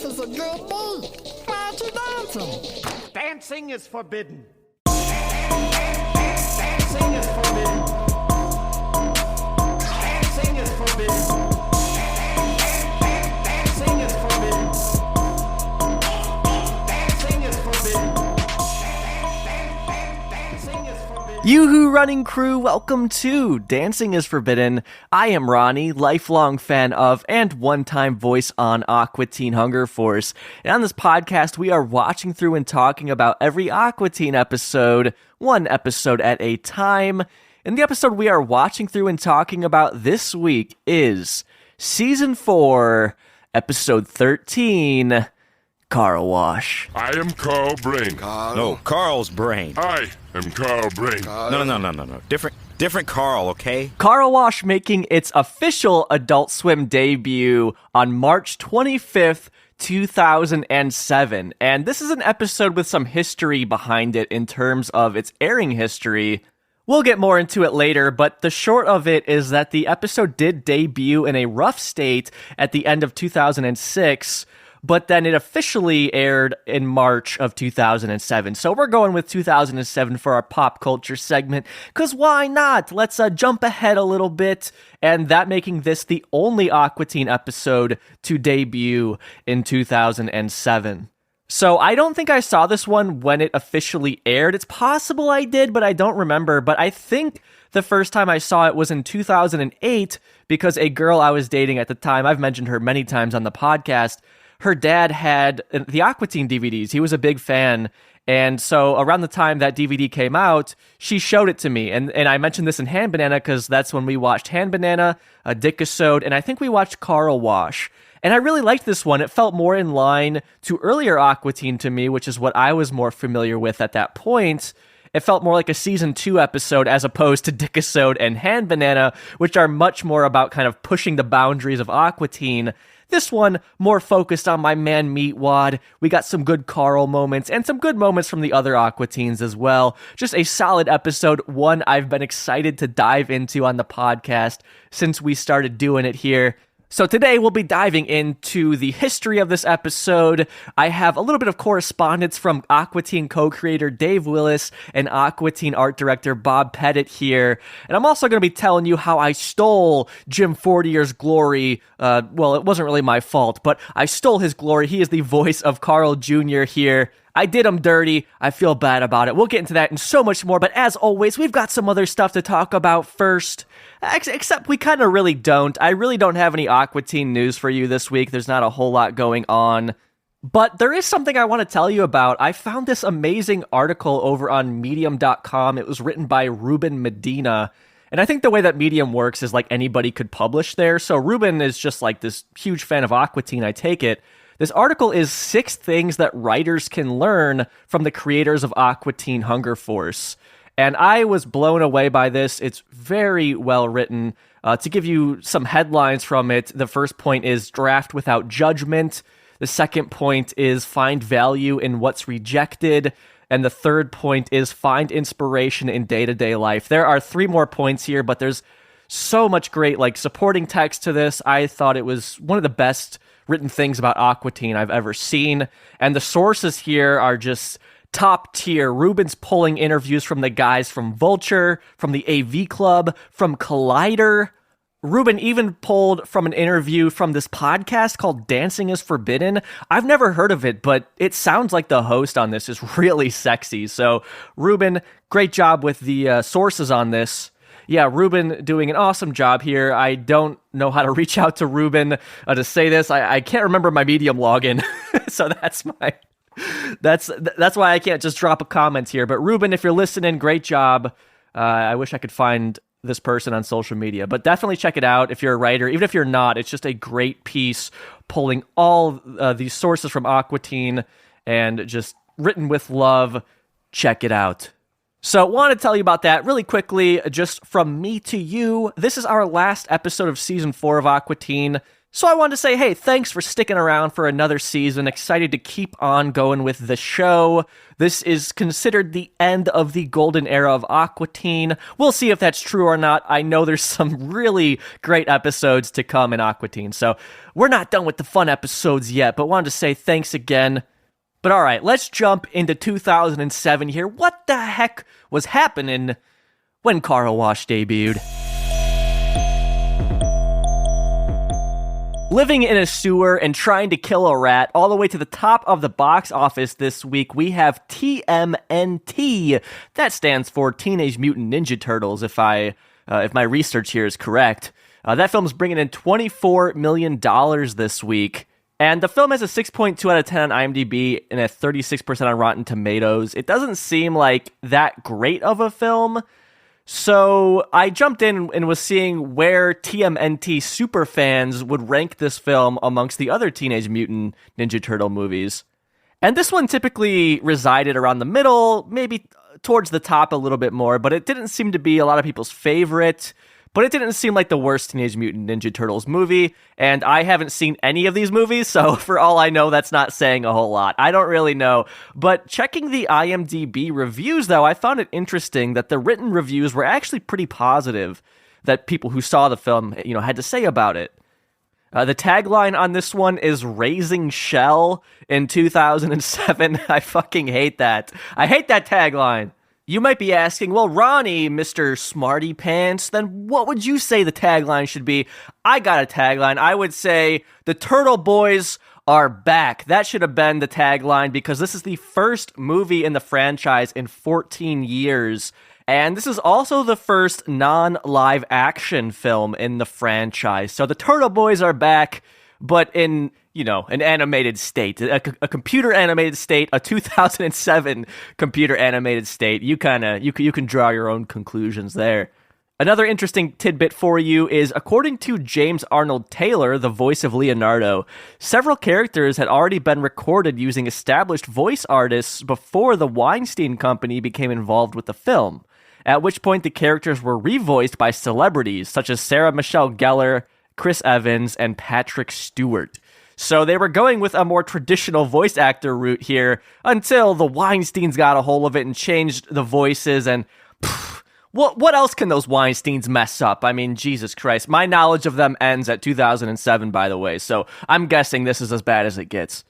This is a good beat. Why aren't you dancing? Dancing is forbidden. Dancing is forbidden. Dancing is forbidden. Dancing is forbidden. Dancing is forbidden. Dancing is forbidden. Yoo-hoo, running crew, welcome to Dancing is Forbidden. I am Ronnie, lifelong fan of and one-time voice on Aqua Teen Hunger Force. And on this podcast, we are watching through and talking about every Aqua Teen episode, one episode at a time. And the episode we are watching through and talking about this week is Season 4, Episode 13, Car Wash. I am Carl Brain. No, Carl's Brain. I am Carl Brain. No. Different Carl, okay? Car Wash making its official Adult Swim debut on March 25th, 2007. And this is an episode with some history behind it in terms of its airing history. We'll get more into it later, but the short of it is that the episode did debut in a rough state at the end of 2006, but then it officially aired in March of 2007. So we're going with 2007 for our pop culture segment, because why not? Let's jump ahead a little bit, and that making this the only Aqua Teen episode to debut in 2007. So I don't think I saw this one when it officially aired. It's possible I did, but I don't remember. But I think the first time I saw it was in 2008, because a girl I was dating at the time, I've mentioned her many times on the podcast, her dad had the Aqua Teen DVDs. He was a big fan. And so around the time that DVD came out, she showed it to me. And I mentioned this in Hand Banana because that's when we watched Hand Banana, a Dickisode, and I think we watched Car Wash. And I really liked this one. It felt more in line to earlier Aqua Teen to me, which is what I was more familiar with at that point. It felt more like a Season 2 episode as opposed to Dickisode and Hand Banana, which are much more about kind of pushing the boundaries of Aqua Teen. This one, more focused on my man Meatwad. We got some good Carl moments and some good moments from the other Aqua Teens as well. Just a solid episode, one I've been excited to dive into on the podcast since we started doing it here. So today we'll be diving into the history of this episode. I have a little bit of correspondence from Aqua Teen co-creator Dave Willis and Aqua Teen art director Bob Pettit here. And I'm also going to be telling you how I stole Jim Fortier's glory. Well, it wasn't really my fault, but I stole his glory. He is the voice of Carl Jr. here. I did him dirty. I feel bad about it. We'll get into that and so much more. But as always, we've got some other stuff to talk about first. Except we kind of really don't. I really don't have any Aqua Teen news for you this week. There's not a whole lot going on. But there is something I want to tell you about. I found this amazing article over on Medium.com. It was written by Ruben Medina. And I think the way that Medium works is like anybody could publish there. So Ruben is just like this huge fan of Aqua Teen, I take it. This article is 6 things that writers can learn from the creators of Aqua Teen Hunger Force. And I was blown away by this. It's very well written. To give you some headlines from it, the first point is draft without judgment. The second point is find value in what's rejected. And the third point is find inspiration in day-to-day life. There are 3 more points here, but there's so much great supporting text to this. I thought it was one of the best written things about Aqua Teen I've ever seen. And the sources here are just top tier. Ruben's pulling interviews from the guys from Vulture, from the AV Club, from Collider. Ruben even pulled from an interview from this podcast called Dancing is Forbidden. I've never heard of it, but it sounds like the host on this is really sexy. So Ruben, great job with the sources on this. Yeah, Ruben doing an awesome job here. I don't know how to reach out to Ruben to say this. I can't remember my Medium login, so that's why I can't just drop a comment here. But Ruben, if you're listening, great job. I wish I could find this person on social media, but definitely check it out if you're a writer. Even if you're not, it's just a great piece pulling all these sources from Aqua Teen and just written with love. Check it out. So want to tell you about that really quickly, just from me to you. This is our last episode of Season 4 of Aqua Teen. So I wanted to say, hey, thanks for sticking around for another season. Excited to keep on going with the show. This is considered the end of the golden era of Aqua Teen. We'll see if that's true or not. I know there's some really great episodes to come in Aqua Teen, so we're not done with the fun episodes yet, but wanted to say thanks again. But all right, let's jump into 2007 here. What the heck was happening when Car Wash debuted? Living in a sewer and trying to kill a rat all the way to the top of the box office this week, we have TMNT. That stands for Teenage Mutant Ninja Turtles, if my research here is correct. That film's bringing in $24 million this week. And the film has a 6.2 out of 10 on IMDb and a 36% on Rotten Tomatoes. It doesn't seem like that great of a film. So I jumped in and was seeing where TMNT superfans would rank this film amongst the other Teenage Mutant Ninja Turtle movies. And this one typically resided around the middle, maybe towards the top a little bit more, but it didn't seem to be a lot of people's favorite. But it didn't seem like the worst Teenage Mutant Ninja Turtles movie, and I haven't seen any of these movies, so for all I know, that's not saying a whole lot. I don't really know. But checking the IMDb reviews, though, I found it interesting that the written reviews were actually pretty positive that people who saw the film, had to say about it. The tagline on this one is "Raising Shell" in 2007. I fucking hate that. I hate that tagline. You might be asking, well, Ronnie, Mr. Smarty Pants, then what would you say the tagline should be? I got a tagline. I would say, the Turtle Boys are back. That should have been the tagline because this is the first movie in the franchise in 14 years. And this is also the first non-live action film in the franchise. So the Turtle Boys are back, but in an animated state, a computer animated state, a 2007 computer animated state. You can draw your own conclusions there. Another interesting tidbit for you is, according to James Arnold Taylor, the voice of Leonardo, several characters had already been recorded using established voice artists before the Weinstein Company became involved with the film, at which point the characters were revoiced by celebrities such as Sarah Michelle Gellar, Chris Evans, and Patrick Stewart. So they were going with a more traditional voice actor route here until the Weinsteins got a hold of it and changed the voices. And what else can those Weinsteins mess up? I mean, Jesus Christ. My knowledge of them ends at 2007, by the way. So I'm guessing this is as bad as it gets.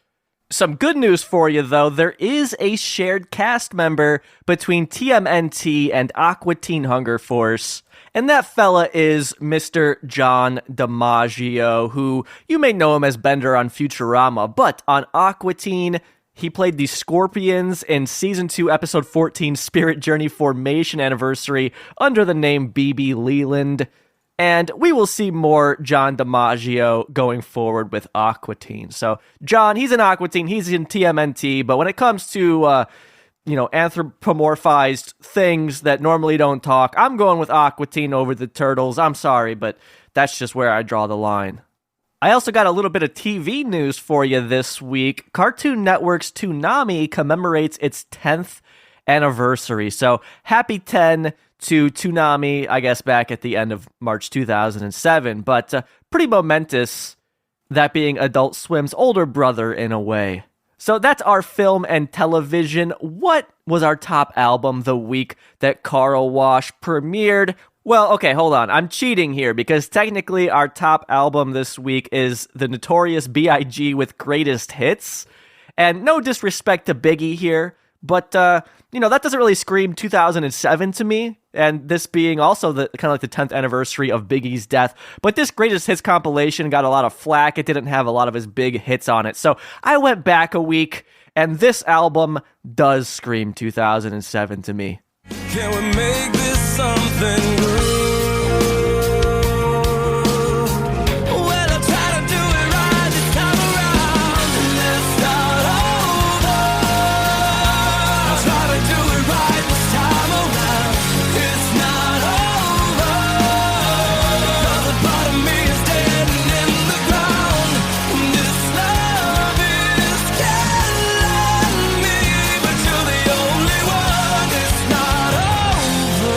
Some good news for you, though. There is a shared cast member between TMNT and Aqua Teen Hunger Force. And that fella is Mr. John DiMaggio, who you may know him as Bender on Futurama, but on Aqua Teen, he played the Scorpions in Season 2, Episode 14, Spirit Journey Formation Anniversary, under the name B.B. Leland. And we will see more John DiMaggio going forward with Aqua Teen. So, John, he's in Aqua Teen, he's in TMNT, but when it comes to anthropomorphized things that normally don't talk, I'm going with Aqua Teen over the Turtles. I'm sorry, but that's just where I draw the line. I also got a little bit of TV news for you this week. Cartoon Network's Toonami commemorates its 10th anniversary. So happy 10 to Toonami, I guess back at the end of March 2007. But pretty momentous, that being Adult Swim's older brother in a way. So that's our film and television. What was our top album the week that Car Wash premiered? Well, okay, hold on. I'm cheating here because technically our top album this week is the Notorious B.I.G. with Greatest Hits. And no disrespect to Biggie here, but, that doesn't really scream 2007 to me. And this being also the kind of like the 10th anniversary of Biggie's death. But this Greatest Hits compilation got a lot of flack. It didn't have a lot of his big hits on it. So I went back a week, and this album does scream 2007 to me. Can we make this something good? Well, I try to do it right this time around, and let's start over. I try to do it right this time around. It's not over, because a part of me is dead and in the ground. This love is killing me, but you're the only one. It's not over.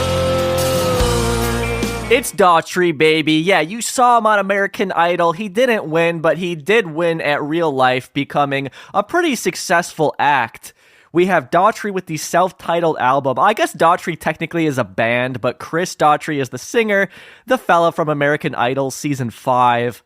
It's Daughtry, baby. Yeah, you saw him on American Idol. He didn't win, but he did win at real life, becoming a pretty successful act. We have Daughtry with the self-titled album. I guess Daughtry technically is a band, but Chris Daughtry is the singer, the fella from American Idol Season 5.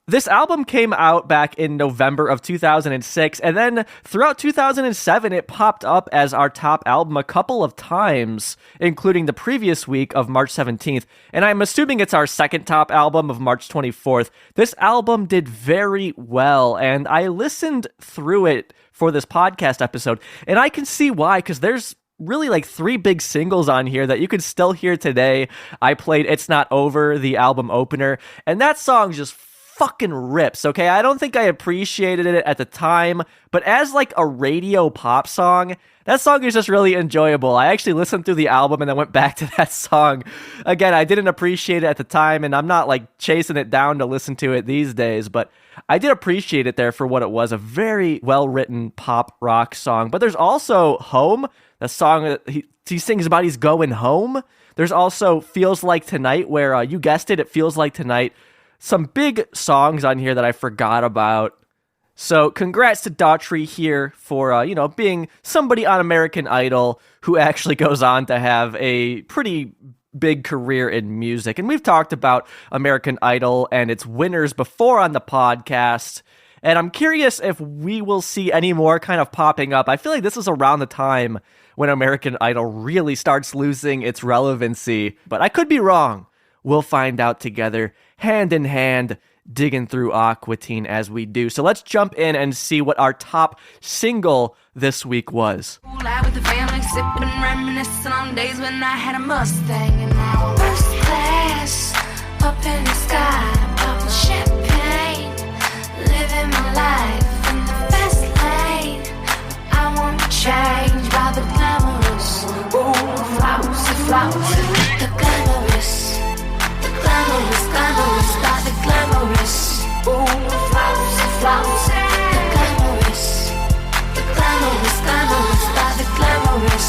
This album came out back in November of 2006, and then throughout 2007, it popped up as our top album a couple of times, including the previous week of March 17th, and I'm assuming it's our second top album of March 24th. This album did very well, and I listened through it for this podcast episode, and I can see why, because there's really like 3 big singles on here that you can still hear today. I played It's Not Over, the album opener, and that song just fucking rips, okay? I don't think I appreciated it at the time, but as like a radio pop song, that song is just really enjoyable. I actually listened through the album and then went back to that song. Again, I didn't appreciate it at the time, and I'm not like chasing it down to listen to it these days, but I did appreciate it there for what it was, a very well-written pop rock song. But there's also Home, the song that he sings about he's going home. There's also Feels Like Tonight, where you guessed it, it feels like tonight. Some big songs on here that I forgot about. So congrats to Daughtry here for, being somebody on American Idol who actually goes on to have a pretty big career in music. And we've talked about American Idol and its winners before on the podcast. And I'm curious if we will see any more kind of popping up. I feel like this is around the time when American Idol really starts losing its relevancy. But I could be wrong. We'll find out together, hand in hand, digging through Aqua Teen as we do. So let's jump in and see what our top single this week was. Out with the family, sipping, reminiscing on days when I had a Mustang and now first class, up in the sky, popping champagne, living my life in the fast lane. I want to change by the glamorous, ooh, flowers, the glamorous. Glamorous, by the glamorous. Ooh, flowers, the glamorous. The glamorous, by the glamorous.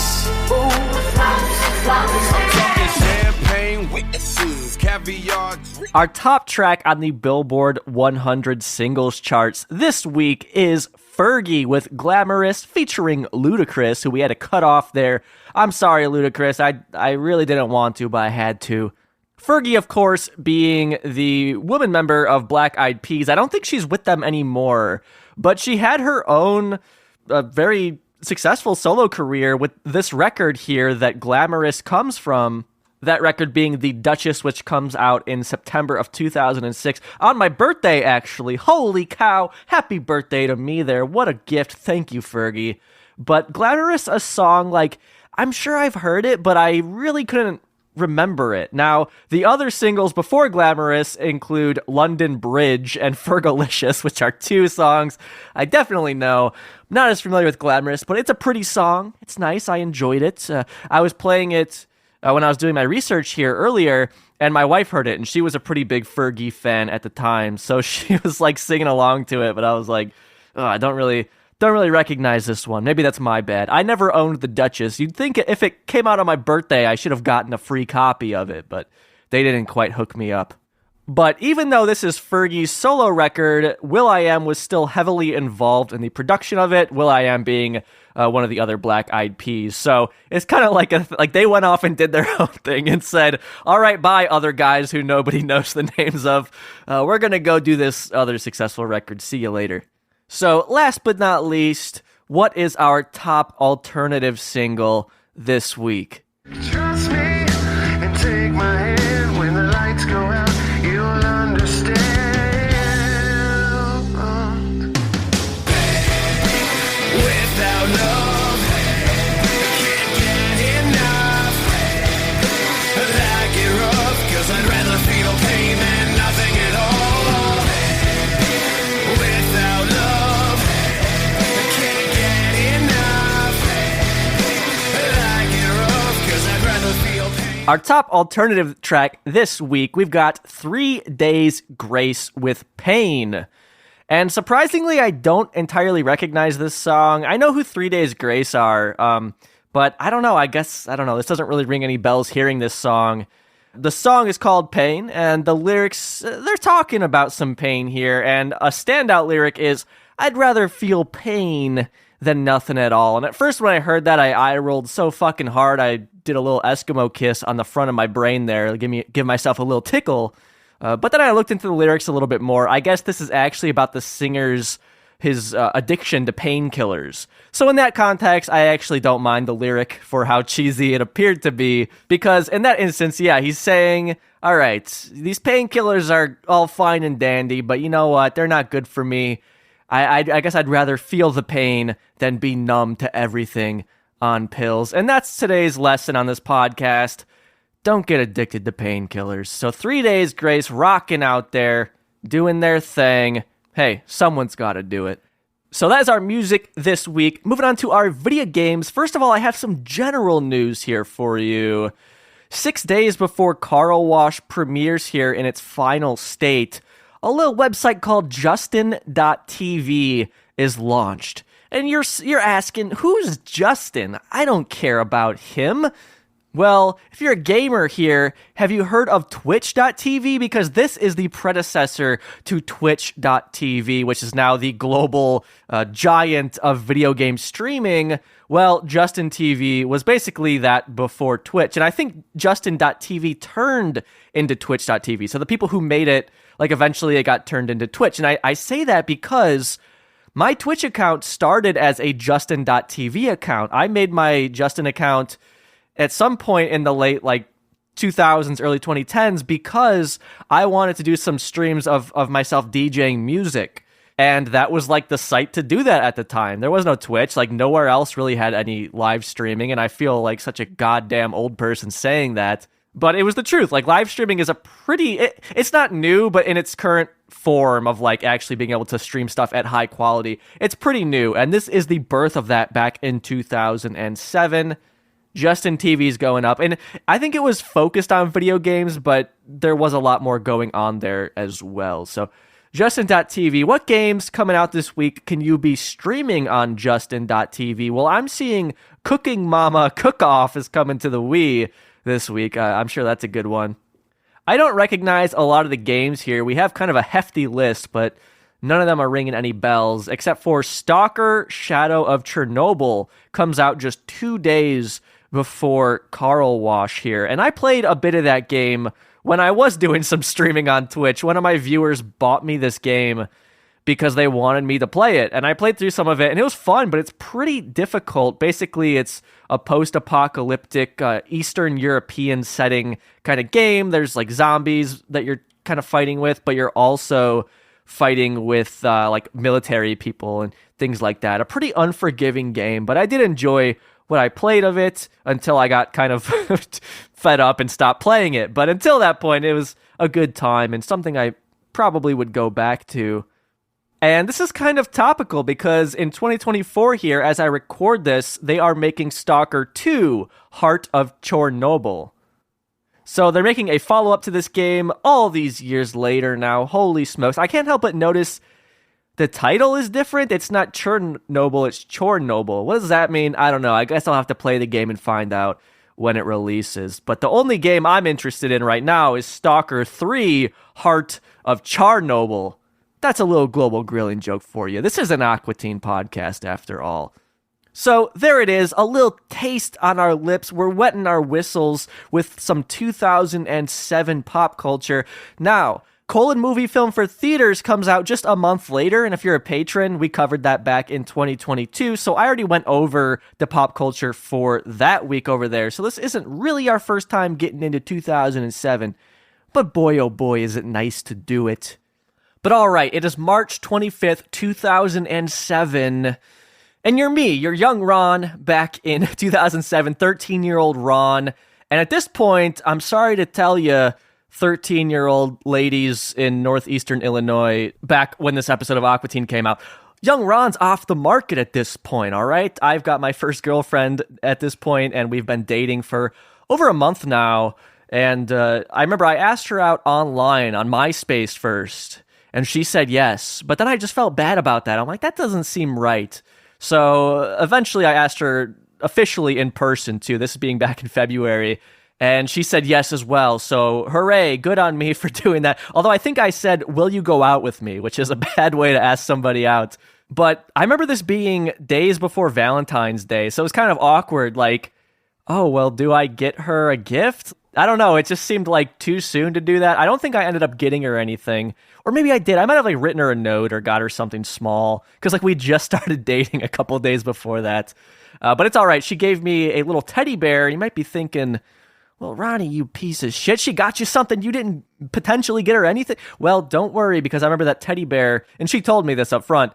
Ooh, flowers. I'm talking champagne, witnesses, caviar. Our top track on the Billboard 100 singles charts this week is Fergie with Glamorous featuring Ludacris, who we had to cut off there. I'm sorry, Ludacris. I really didn't want to, but I had to. Fergie, of course, being the woman member of Black Eyed Peas. I don't think she's with them anymore, but she had her own very successful solo career with this record here that Glamorous comes from. That record being The Duchess, which comes out in September of 2006. On my birthday, actually. Holy cow. Happy birthday to me there. What a gift. Thank you, Fergie. But Glamorous, a song, like, I'm sure I've heard it, but I really couldn't remember it. Now, the other singles before Glamorous include London Bridge and Fergalicious, which are 2 songs I definitely know. I'm not as familiar with Glamorous, but it's a pretty song. It's nice. I enjoyed it. I was playing it when I was doing my research here earlier, and my wife heard it, and she was a pretty big Fergie fan at the time, so she was like singing along to it, but I was like, oh, I don't really recognize this one. Maybe that's my bad. I never owned The Duchess. You'd think if it came out on my birthday, I should have gotten a free copy of it, but they didn't quite hook me up. But even though this is Fergie's solo record, will.i.am was still heavily involved in the production of it, will.i.am being one of the other Black Eyed Peas. So it's kind of like they went off and did their own thing and said, all right, bye, other guys who nobody knows the names of. We're going to go do this other successful record. See you later. So last but not least, what is our top alternative single this week? Trust me and take my hand when the lights go out, you'll understand. Without love, can't get enough. Like it rough, 'cause I'd rather feel pain than nothing at all. Without love, can't get enough. Like it rough, 'cause I'd rather feel pain. Our top alternative track this week, we've got 3 Days Grace with Pain. And surprisingly, I don't entirely recognize this song. I know who 3 Days Grace are, but I don't know. I don't know. This doesn't really ring any bells hearing this song. The song is called Pain, and the lyrics, they're talking about some pain here, and a standout lyric is, I'd rather feel pain than nothing at all. And at first when I heard that, I eye rolled so fucking hard, I did a little Eskimo kiss on the front of my brain there, give myself a little tickle. But then I looked into the lyrics a little bit more. I guess this is actually about the singer's his addiction to painkillers. So in that context, I actually don't mind the lyric for how cheesy it appeared to be, because in that instance, yeah, he's saying, all right, these painkillers are all fine and dandy, but you know what? They're not good for me. I guess I'd rather feel the pain than be numb to everything on pills. And that's today's lesson on this podcast. Don't get addicted to painkillers. So 3 Days Grace rocking out there, doing their thing. Hey, someone's got to do it. So that is our music this week. Moving on to our video games. First of all, I have some general news here for you. 6 days before Carl Wash premieres here in its final state, a little website called Justin.tv is launched. And you're asking, who's Justin? I don't care about him. Well, if you're a gamer here, have you heard of Twitch.tv? Because this is the predecessor to Twitch.tv, which is now the global giant of video game streaming. Well, Justin TV was basically that before Twitch. And I think Justin.tv turned into Twitch.tv. So the people who made it, like eventually it got turned into Twitch. And I say that because my Twitch account started as a Justin.tv account. I made my Justin account at some point in the late 2000s, early 2010s, because I wanted to do some streams of myself DJing music. And that was like the site to do that at the time. There was no Twitch, nowhere else really had any live streaming. And I feel like such a goddamn old person saying that. But it was the truth. Live streaming is it's not new, but in its current form of actually being able to stream stuff at high quality, it's pretty new. And this is the birth of that back in 2007. Justin TV's going up, and I think it was focused on video games, but there was a lot more going on there as well. So Justin.tv, what games coming out this week can you be streaming on Justin.tv? Well, I'm seeing Cooking Mama Cook-Off is coming to the Wii this week. I'm sure that's a good one. I don't recognize a lot of the games here. We have kind of a hefty list, but none of them are ringing any bells, except for Stalker Shadow of Chernobyl comes out just 2 days before Carl Wash here. And I played a bit of that game when I was doing some streaming on Twitch. One of my viewers bought me this game because they wanted me to play it. And I played through some of it, and it was fun, but it's pretty difficult. Basically, it's a post-apocalyptic Eastern European setting kind of game. There's zombies that you're kind of fighting with, but you're also fighting with military people and things like that. A pretty unforgiving game, but I did enjoy what I played of it until I got kind of fed up and stopped playing it. But until that point, it was a good time and something I probably would go back to. And this is kind of topical because in 2024 here, as I record this, they are making Stalker 2, Heart of Chernobyl. So they're making a follow-up to this game all these years later now. Holy smokes. I can't help but notice the title is different. It's not Chernobyl, it's Chornobyl. What does that mean? I don't know. I guess I'll have to play the game and find out when it releases. But the only game I'm interested in right now is Stalker 3, Heart of Chernobyl. That's a little global grilling joke for you. This is an Aqua Teen podcast after all. So there it is, a little taste on our lips. We're wetting our whistles with some 2007 pop culture. Now, Colon Movie Film for Theaters comes out just a month later, and if you're a patron, we covered that back in 2022, so I already went over the pop culture for that week over there, so this isn't really our first time getting into 2007, but boy oh boy is it nice to do it. But alright, it is March 25th, 2007, and you're me, you're young Ron, back in 2007, 13-year-old Ron, and at this point, I'm sorry to tell you, 13-year-old ladies in northeastern Illinois, back when this episode of Aqua Teen came out, young Ron's off the market at this point, all right? I've got my first girlfriend at this point, and we've been dating for over a month now, and I remember I asked her out online on MySpace first, and she said yes, but then I just felt bad about that. I'm like, that doesn't seem right. So eventually I asked her officially in person, too, this being back in February, And she said yes as well. So hooray, good on me for doing that. Although I think I said, will you go out with me? Which is a bad way to ask somebody out. But I remember this being days before Valentine's Day. So it was kind of awkward. Like, oh, well, do I get her a gift? I don't know. It just seemed like too soon to do that. I don't think I ended up getting her anything. Or maybe I did. I might have like written her a note or got her something small. Because like we just started dating a couple days before that. But it's all right. She gave me a little teddy bear. You might be thinking, well, Ronnie, you piece of shit. She got you something. You didn't potentially get her anything. Well, don't worry, because I remember that teddy bear, and she told me this up front.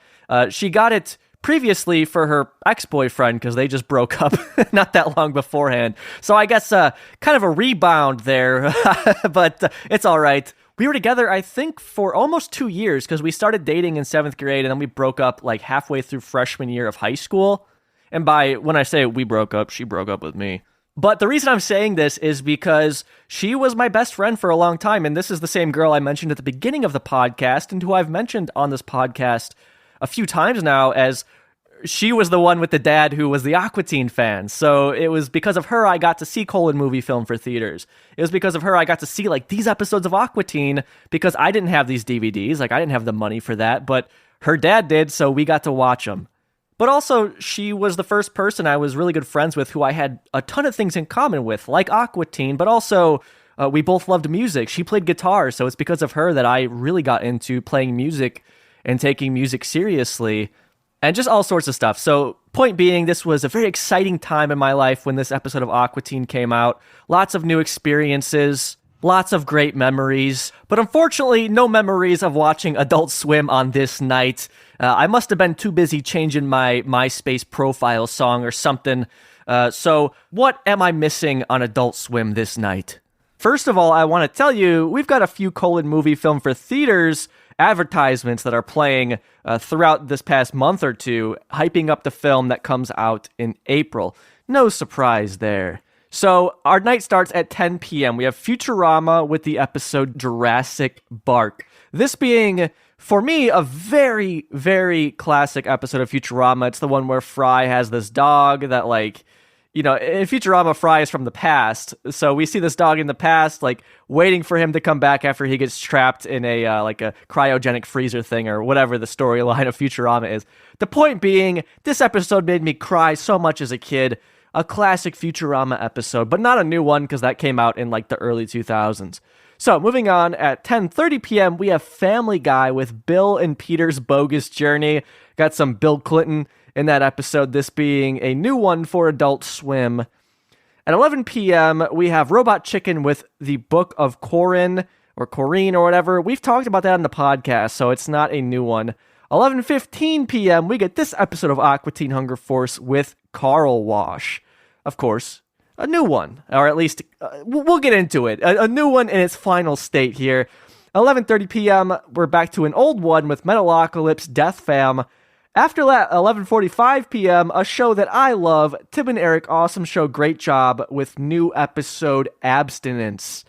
She got it previously for her ex-boyfriend because they just broke up not that long beforehand. So I guess kind of a rebound there, but it's all right. We were together, I think, for almost 2 years because we started dating in 7th grade and then we broke up like halfway through freshman year of high school. And when I say we broke up, she broke up with me. But the reason I'm saying this is because she was my best friend for a long time, and this is the same girl I mentioned at the beginning of the podcast and who I've mentioned on this podcast a few times now as she was the one with the dad who was the Aqua Teen fan. So it was because of her I got to see Colin movie film for theaters. It was because of her I got to see like these episodes of Aqua Teen because I didn't have these DVDs. Like I didn't have the money for that, but her dad did, so we got to watch them. But also, she was the first person I was really good friends with who I had a ton of things in common with, like Aqua Teen, but also we both loved music. She played guitar, so it's because of her that I really got into playing music and taking music seriously, and just all sorts of stuff. So, point being, this was a very exciting time in my life when this episode of Aqua Teen came out. Lots of new experiences, lots of great memories, but unfortunately, no memories of watching Adult Swim on this night. I must have been too busy changing my MySpace profile song or something. So what am I missing on Adult Swim this night? First of all, I want to tell you, we've got a few Colin movie film for theaters advertisements that are playing throughout this past month or two, hyping up the film that comes out in April. No surprise there. So our night starts at 10 p.m. We have Futurama with the episode Jurassic Bark. This being, for me, a very, very classic episode of Futurama. It's the one where Fry has this dog that, like, you know, in Futurama, Fry is from the past. So we see this dog in the past, like, waiting for him to come back after he gets trapped in a, like a cryogenic freezer thing or whatever the storyline of Futurama is. The point being, this episode made me cry so much as a kid. A classic Futurama episode, but not a new one because that came out in like the early 2000s. So moving on, at 10:30 p.m. we have Family Guy with Bill and Peter's Bogus Journey. Got some Bill Clinton in that episode, this being a new one for Adult Swim. At 11 p.m. we have Robot Chicken with the Book of Corin, or Corrine or whatever. We've talked about that on the podcast, so it's not a new one. 11:15 p.m. we get this episode of Aqua Teen Hunger Force with Carl Wash. Of course, a new one, or at least we'll get into it. A new one in its final state here. 11:30 p.m. we're back to an old one with Metalocalypse Death Fam. After that, 11:45 p.m. a show that I love, Tim and Eric, awesome show, great job with new episode Abstinence.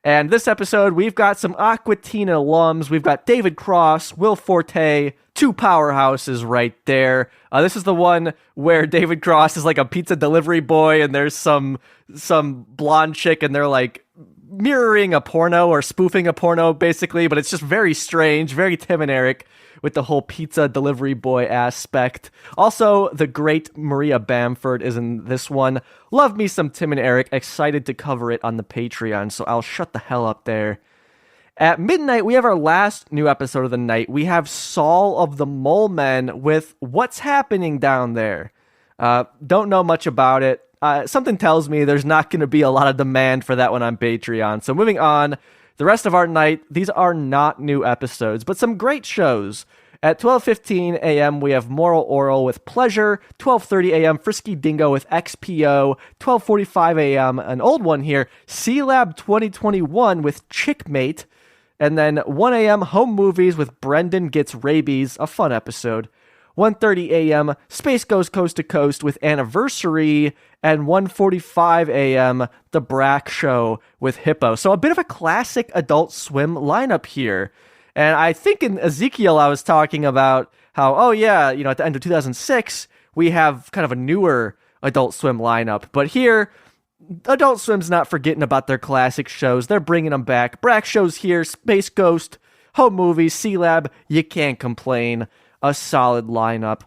And this episode, we've got some Aqua Teen alums. We've got David Cross, Will Forte, two powerhouses right there. This is the one where David Cross is like a pizza delivery boy, and there's some blonde chick, and they're like mirroring a porno or spoofing a porno, basically. But it's just very strange, very Tim and Eric with the whole pizza delivery boy aspect. Also, the great Maria Bamford is in this one. Love me some Tim and Eric. Excited to cover it on the Patreon, so I'll shut the hell up there. At midnight, we have our last new episode of the night. We have Saul of the Mole Men with What's Happening Down There. Don't know much about it. Something tells me there's not going to be a lot of demand for that one on Patreon. So moving on, the rest of our night, these are not new episodes, but some great shows. At 12:15 a.m., we have Moral Oral with Pleasure. 12:30 a.m., Frisky Dingo with XPO. 12:45 a.m., an old one here, C-Lab 2021 with Chickmate. And then 1 a.m., Home Movies with Brendan Gets Rabies, a fun episode. 1:30 a.m., Space Goes Coast to Coast with Anniversary, and 1:45 a.m., The Brack Show with Hippo. So a bit of a classic Adult Swim lineup here. And I think in Ezekiel I was talking about how, oh yeah, you know, at the end of 2006, we have kind of a newer Adult Swim lineup. But here, Adult Swim's not forgetting about their classic shows. They're bringing them back. Brack shows here, Space Ghost, Home Movies, C-Lab. You can't complain. A solid lineup.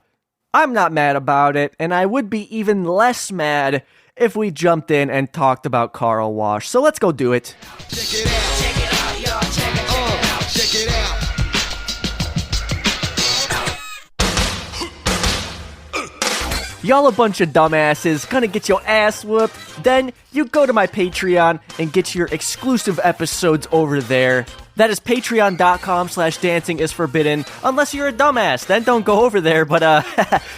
I'm not mad about it, and I would be even less mad if we jumped in and talked about Carl Wash. So let's go do it. Check it out. Check it out, y'all. Check it out. Check it out. Y'all a bunch of dumbasses, gonna get your ass whooped. Then you go to my Patreon and get your exclusive episodes over there. That is patreon.com/dancingisforbidden. Unless you're a dumbass, then don't go over there. But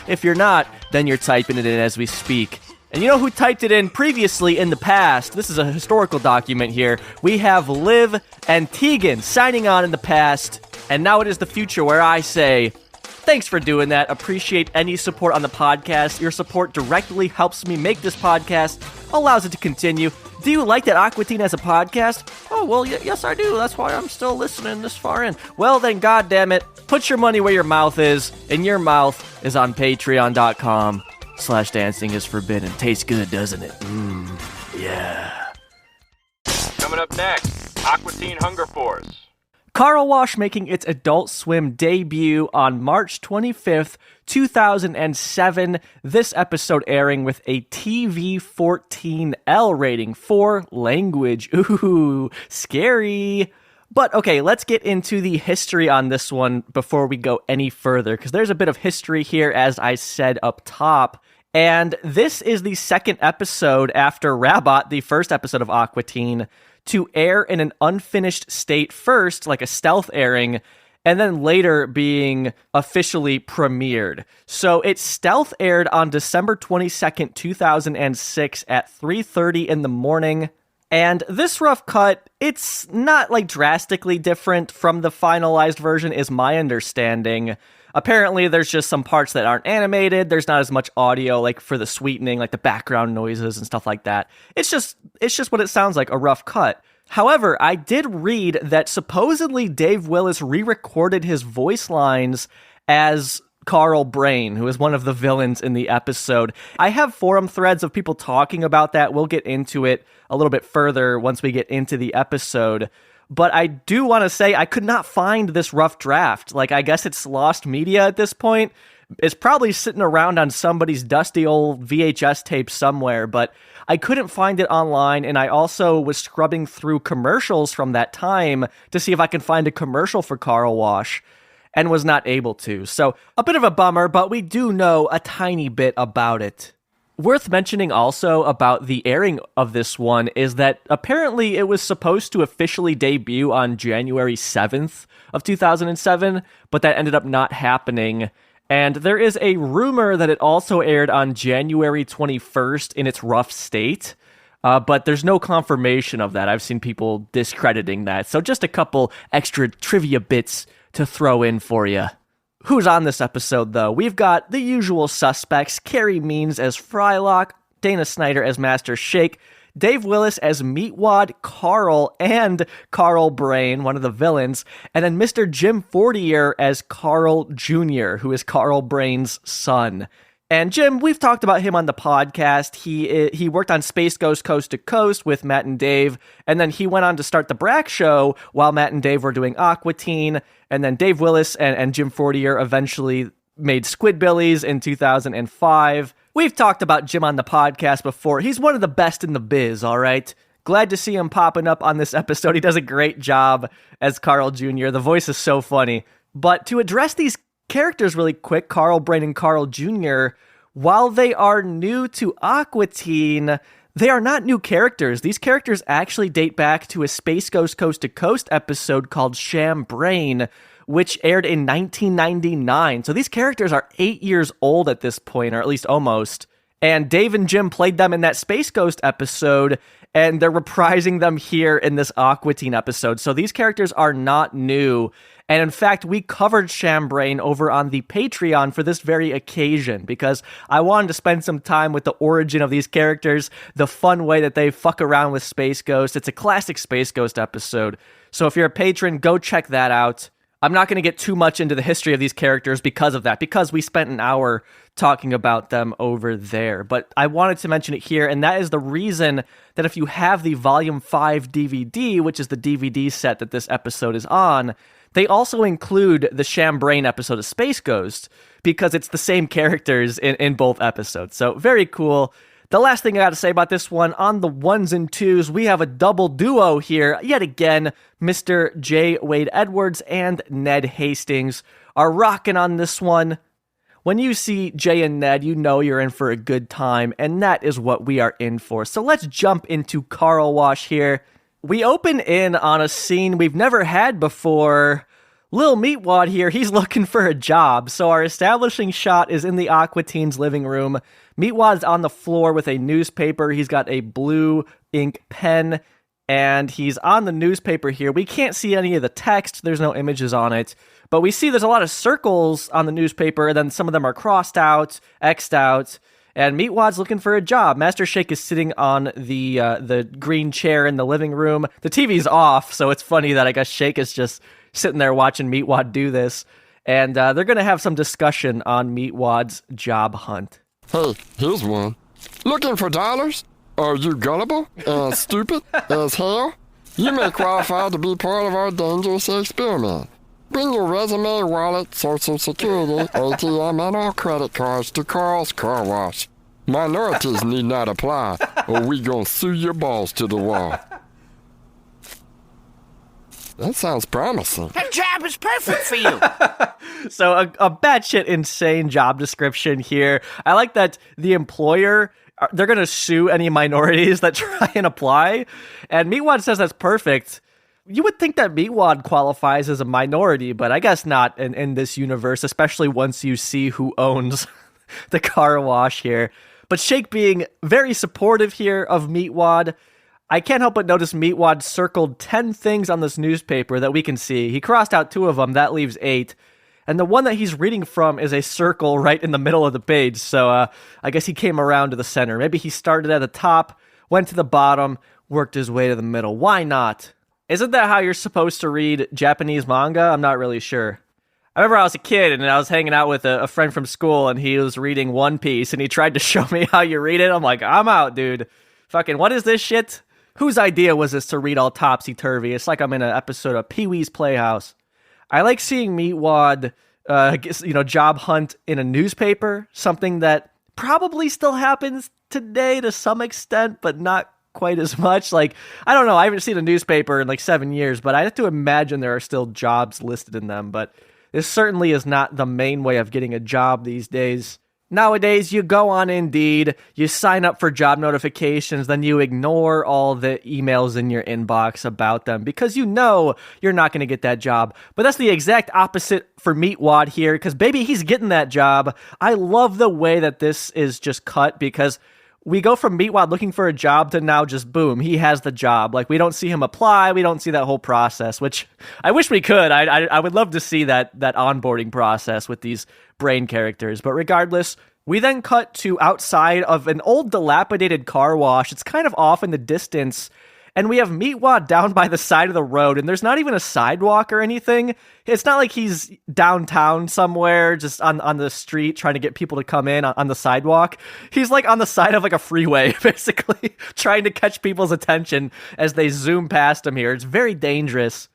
if you're not, then you're typing it in as we speak. And you know who typed it in previously in the past? This is a historical document here. We have Liv and Tegan signing on in the past. And now it is the future where I say, thanks for doing that. Appreciate any support on the podcast. Your support directly helps me make this podcast, allows it to continue. Do you like that Aqua Teen as a podcast? Oh, well, yes, I do. That's why I'm still listening this far in. Well, then, goddammit, put your money where your mouth is, and your mouth is on patreon.com/dancingisforbidden. Tastes good, doesn't it? Yeah. Coming up next, Aqua Teen Hunger Force. Carl Wash making its Adult Swim debut on March 25th, 2007. This episode airing with a TV 14L rating for language. Ooh, scary. But okay, let's get into the history on this one before we go any further, because there's a bit of history here, as I said up top. And this is the second episode after Rabot, the first episode of Aqua Teen, to air in an unfinished state first, like a stealth airing, and then later being officially premiered. So it stealth aired on December 22nd, 2006 at 3:30 in the morning. And this rough cut, it's not like drastically different from the finalized version is my understanding. Apparently there's just some parts that aren't animated. There's not as much audio like for the sweetening, like the background noises and stuff like that. It's just what it sounds like, a rough cut. However, I did read that supposedly Dave Willis re-recorded his voice lines as Carl Brain, who is one of the villains in the episode. I have forum threads of people talking about that. We'll get into it a little bit further once we get into the episode. But I do want to say I could not find this rough draft. Like, I guess it's lost media at this point. It's probably sitting around on somebody's dusty old VHS tape somewhere, but I couldn't find it online, and I also was scrubbing through commercials from that time to see if I could find a commercial for Carl Wash, and was not able to. So, a bit of a bummer, but we do know a tiny bit about it. Worth mentioning also about the airing of this one is that apparently it was supposed to officially debut on January 7th of 2007, but that ended up not happening. And there is a rumor that it also aired on January 21st in its rough state, but there's no confirmation of that. I've seen people discrediting that. So just a couple extra trivia bits to throw in for you. Who's on this episode, though? We've got the usual suspects: Carrie Means as Frylock, Dana Snyder as Master Shake, Dave Willis as Meatwad, Carl, and Carl Brain, one of the villains, and then Mr. Jim Fortier as Carl Jr., who is Carl Brain's son. And Jim, we've talked about him on the podcast. He worked on Space Ghost Coast to Coast with Matt and Dave, and then he went on to start the Brack Show while Matt and Dave were doing Aqua Teen, and then Dave Willis and Jim Fortier eventually made Squidbillies in 2005. We've talked about Jim on the podcast before. He's one of the best in the biz, all right? Glad to see him popping up on this episode. He does a great job as Carl Jr. The voice is so funny. But to address these characters really quick, Carl Brain and Carl Jr., while they are new to Aqua Teen, they are not new characters. These characters actually date back to a Space Ghost Coast to Coast episode called Sham Brain, which aired in 1999. So these characters are 8 years old at this point, or at least almost. And Dave and Jim played them in that Space Ghost episode, and they're reprising them here in this Aqua Teen episode. So these characters are not new. And in fact, we covered Shambrain over on the Patreon for this very occasion, because I wanted to spend some time with the origin of these characters, the fun way that they fuck around with Space Ghost. It's a classic Space Ghost episode. So if you're a patron, go check that out. I'm not going to get too much into the history of these characters because of that, because we spent an hour talking about them over there. But I wanted to mention it here, and that is the reason that if you have the Volume 5 DVD, which is the DVD set that this episode is on, they also include the Sham Brain episode of Space Ghost, because it's the same characters in both episodes. So very cool. The last thing I got to say about this one, on the ones and twos, we have a double duo here. Yet again, Mr. J. Wade Edwards and Ned Hastings are rocking on this one. When you see Jay and Ned, you know you're in for a good time, and that is what we are in for. So let's jump into Carl Wash here. We open in on a scene we've never had before. Lil Meatwad here, he's looking for a job. So our establishing shot is in the Aqua Teen's living room. Meatwad's on the floor with a newspaper. He's got a blue ink pen, and he's on the newspaper here. We can't see any of the text. There's no images on it. But we see there's a lot of circles on the newspaper, and then some of them are crossed out, X'd out. And Meatwad's looking for a job. Master Shake is sitting on the green chair in the living room. The TV's off, so it's funny that I guess Shake is just sitting there watching Meatwad do this. And they're going to have some discussion on Meatwad's job hunt. Hey, here's one. Looking for dollars? Are you gullible and stupid as hell? You may qualify to be part of our dangerous experiment. Bring your resume, wallet, social security, ATM, and all credit cards to Carl's Car Wash. Minorities need not apply, or we gonna sue your balls to the wall. That sounds promising. That job is perfect for you. So a batshit insane job description here. I like that the employer, they're going to sue any minorities that try and apply. And Meatwad says that's perfect. You would think that Meatwad qualifies as a minority, but I guess not in this universe, especially once you see who owns the car wash here. But Shake being very supportive here of Meatwad. I can't help but notice Meatwad circled 10 things on this newspaper that we can see. He crossed out 2 of them, that leaves 8. And the one that he's reading from is a circle right in the middle of the page, so I guess he came around to the center. Maybe he started at the top, went to the bottom, worked his way to the middle. Why not? Isn't that how you're supposed to read Japanese manga? I'm not really sure. I remember I was a kid and I was hanging out with a friend from school and he was reading One Piece and he tried to show me how you read it. I'm like, I'm out, dude. Fucking, what is this shit? Whose idea was this to read all topsy-turvy? It's like I'm in an episode of Pee-wee's Playhouse. I like seeing Meatwad, job hunt in a newspaper, something that probably still happens today to some extent, but not quite as much. Like, I don't know, I haven't seen a newspaper in like 7 years, but I have to imagine there are still jobs listed in them, but this certainly is not the main way of getting a job these days. Nowadays, you go on Indeed, you sign up for job notifications, then you ignore all the emails in your inbox about them because you know you're not going to get that job. But that's the exact opposite for Meatwad here because, baby, he's getting that job. I love the way that this is just cut because we go from Meatwad looking for a job to now just boom, he has the job. Like, we don't see him apply, we don't see that whole process, which I wish we could. I would love to see that onboarding process with these brain characters. But regardless, we then cut to outside of an old dilapidated car wash. It's kind of off in the distance, and we have Meatwad down by the side of the road, and there's not even a sidewalk or anything. It's not like he's downtown somewhere, just on the street, trying to get people to come in on the sidewalk. He's like on the side of like a freeway, basically, trying to catch people's attention as they zoom past him here. It's very dangerous.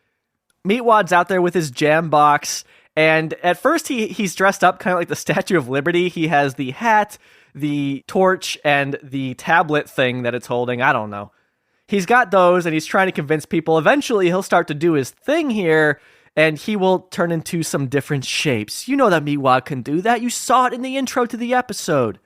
Meatwad's out there with his jam box, and at first he's dressed up kind of like the Statue of Liberty. He has the hat, the torch, and the tablet thing that it's holding. I don't know. He's got those, and he's trying to convince people. Eventually, he'll start to do his thing here, and he will turn into some different shapes. You know that Meatwad can do that. You saw it in the intro to the episode.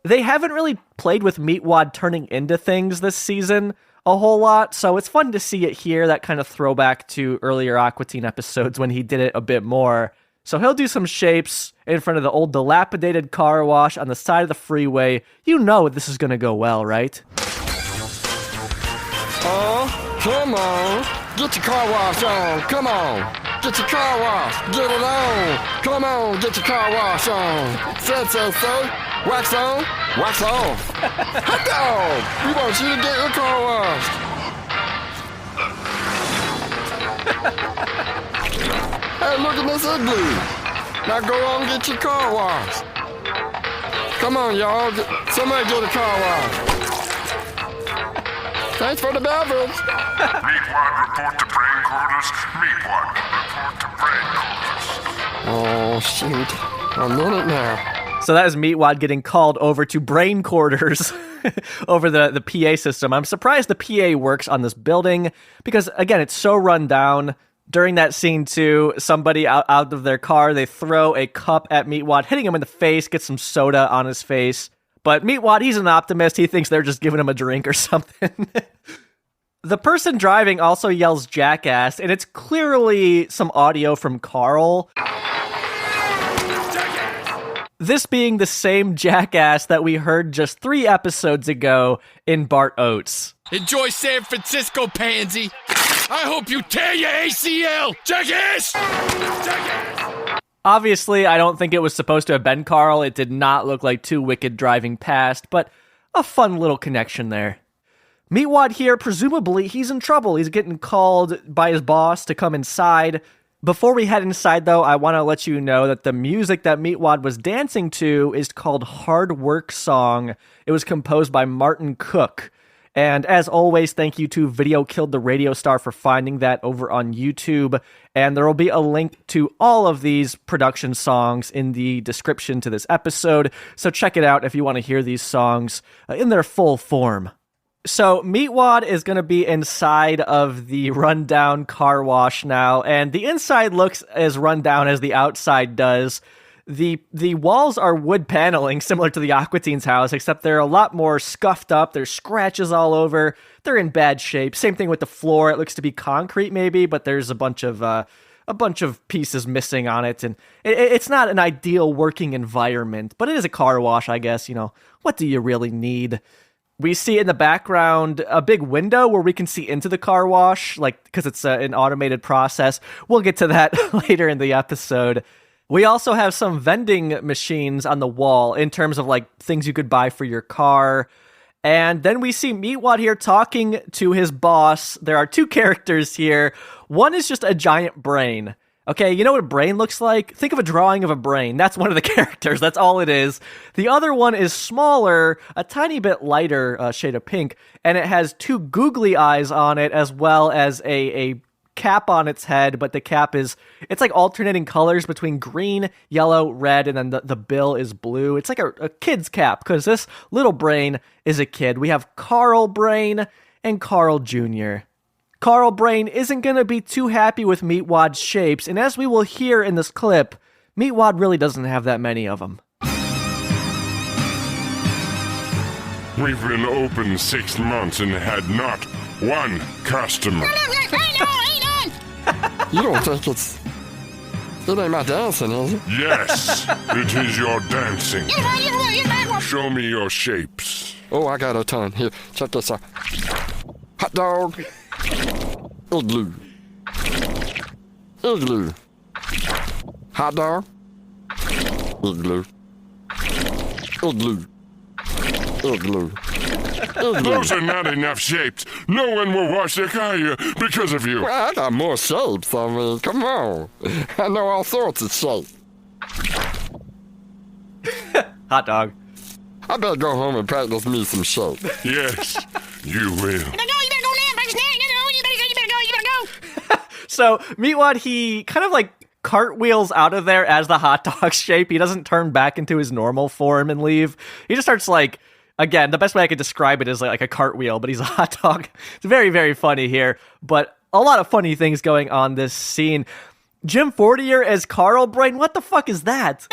They haven't really played with Meatwad turning into things this season a whole lot, so it's fun to see it here, that kind of throwback to earlier Aqua Teen episodes when he did it a bit more. So he'll do some shapes in front of the old dilapidated car wash on the side of the freeway. You know this is going to go well, right? Oh, come on. Get your car wash on. Come on. Get your car wash. Get it on. Come on, get your car wash on. Say. Wax on, wax off. Hot dog. We want you to get your car washed. Hey, look at this igloo. Now go on and get your car washed. Come on, y'all. Somebody get a car wash. Thanks for the beverage. Meatwad, report to brain quarters. Meatwad, report to brain quarters. Oh, shoot. I'm in it now. So that is Meatwad getting called over to brain quarters over the PA system. I'm surprised the PA works on this building because, again, it's so run down. During that scene, too, somebody out of their car, they throw a cup at Meatwad, hitting him in the face, gets some soda on his face. But Meatwad, he's an optimist. He thinks they're just giving him a drink or something. The person driving also yells jackass, and it's clearly some audio from Carl. This being the same jackass that we heard just 3 episodes ago in Bart Oates. Enjoy San Francisco, pansy. I hope you tear your ACL, jackass! Jackass! Obviously, I don't think it was supposed to have been Carl. It did not look like Too Wicked driving past, but a fun little connection there. Meatwad here, presumably he's in trouble. He's getting called by his boss to come inside. Before we head inside, though, I want to let you know that the music that Meatwad was dancing to is called Hard Work Song. It was composed by Martin Cook. And as always, thank you to Video Killed the Radio Star for finding that over on YouTube. And there will be a link to all of these production songs in the description to this episode. So check it out if you want to hear these songs in their full form. So Meatwad is going to be inside of the rundown car wash now. And the inside looks as rundown as the outside does. The walls are wood paneling, similar to the Aqua Teen's house, except they're a lot more scuffed up. There's scratches all over. They're in bad shape. Same thing with the floor. It looks to be concrete, maybe, but there's a bunch of pieces missing on it, and it's not an ideal working environment. But it is a car wash, I guess. You know, what do you really need? We see in the background a big window where we can see into the car wash, like because it's an automated process. We'll get to that later in the episode. We also have some vending machines on the wall in terms of like things you could buy for your car. And then we see Meatwad here talking to his boss. There are 2 characters here. One is just a giant brain. Okay, you know what a brain looks like? Think of a drawing of a brain. That's one of the characters. That's all it is. The other one is smaller, a tiny bit lighter shade of pink, and it has 2 googly eyes on it as well as a cap on its head, but the cap it's like alternating colors between green, yellow, red, and then the bill is blue. It's like a kid's cap, because this little brain is a kid. We have Carl Brain and Carl Jr. Carl Brain isn't going to be too happy with Meatwad's shapes, and as we will hear in this clip, Meatwad really doesn't have that many of them. We've been open 6 months and had not one customer. You don't think it ain't my dancing, is it? Yes, it is your dancing. Show me your shapes. Oh, I got a ton. Here, check this out. Hot dog. Igloo. Igloo. Hot dog. Igloo. Igloo. Igloo. Those are not enough shapes. No one will wash their car here because of you. Well, I got more shapes. I mean, come on. I know all sorts of shapes. Hot dog. I better go home and practice me some shapes. Yes, you will. So Meatwad, he kind of like cartwheels out of there as the hot dog shape. He doesn't turn back into his normal form and leave. He just starts like, again, the best way I could describe it is like a cartwheel, but he's a hot dog. It's very, very funny here, but a lot of funny things going on this scene. Jim Fortier as Carl Brain, what the fuck is that?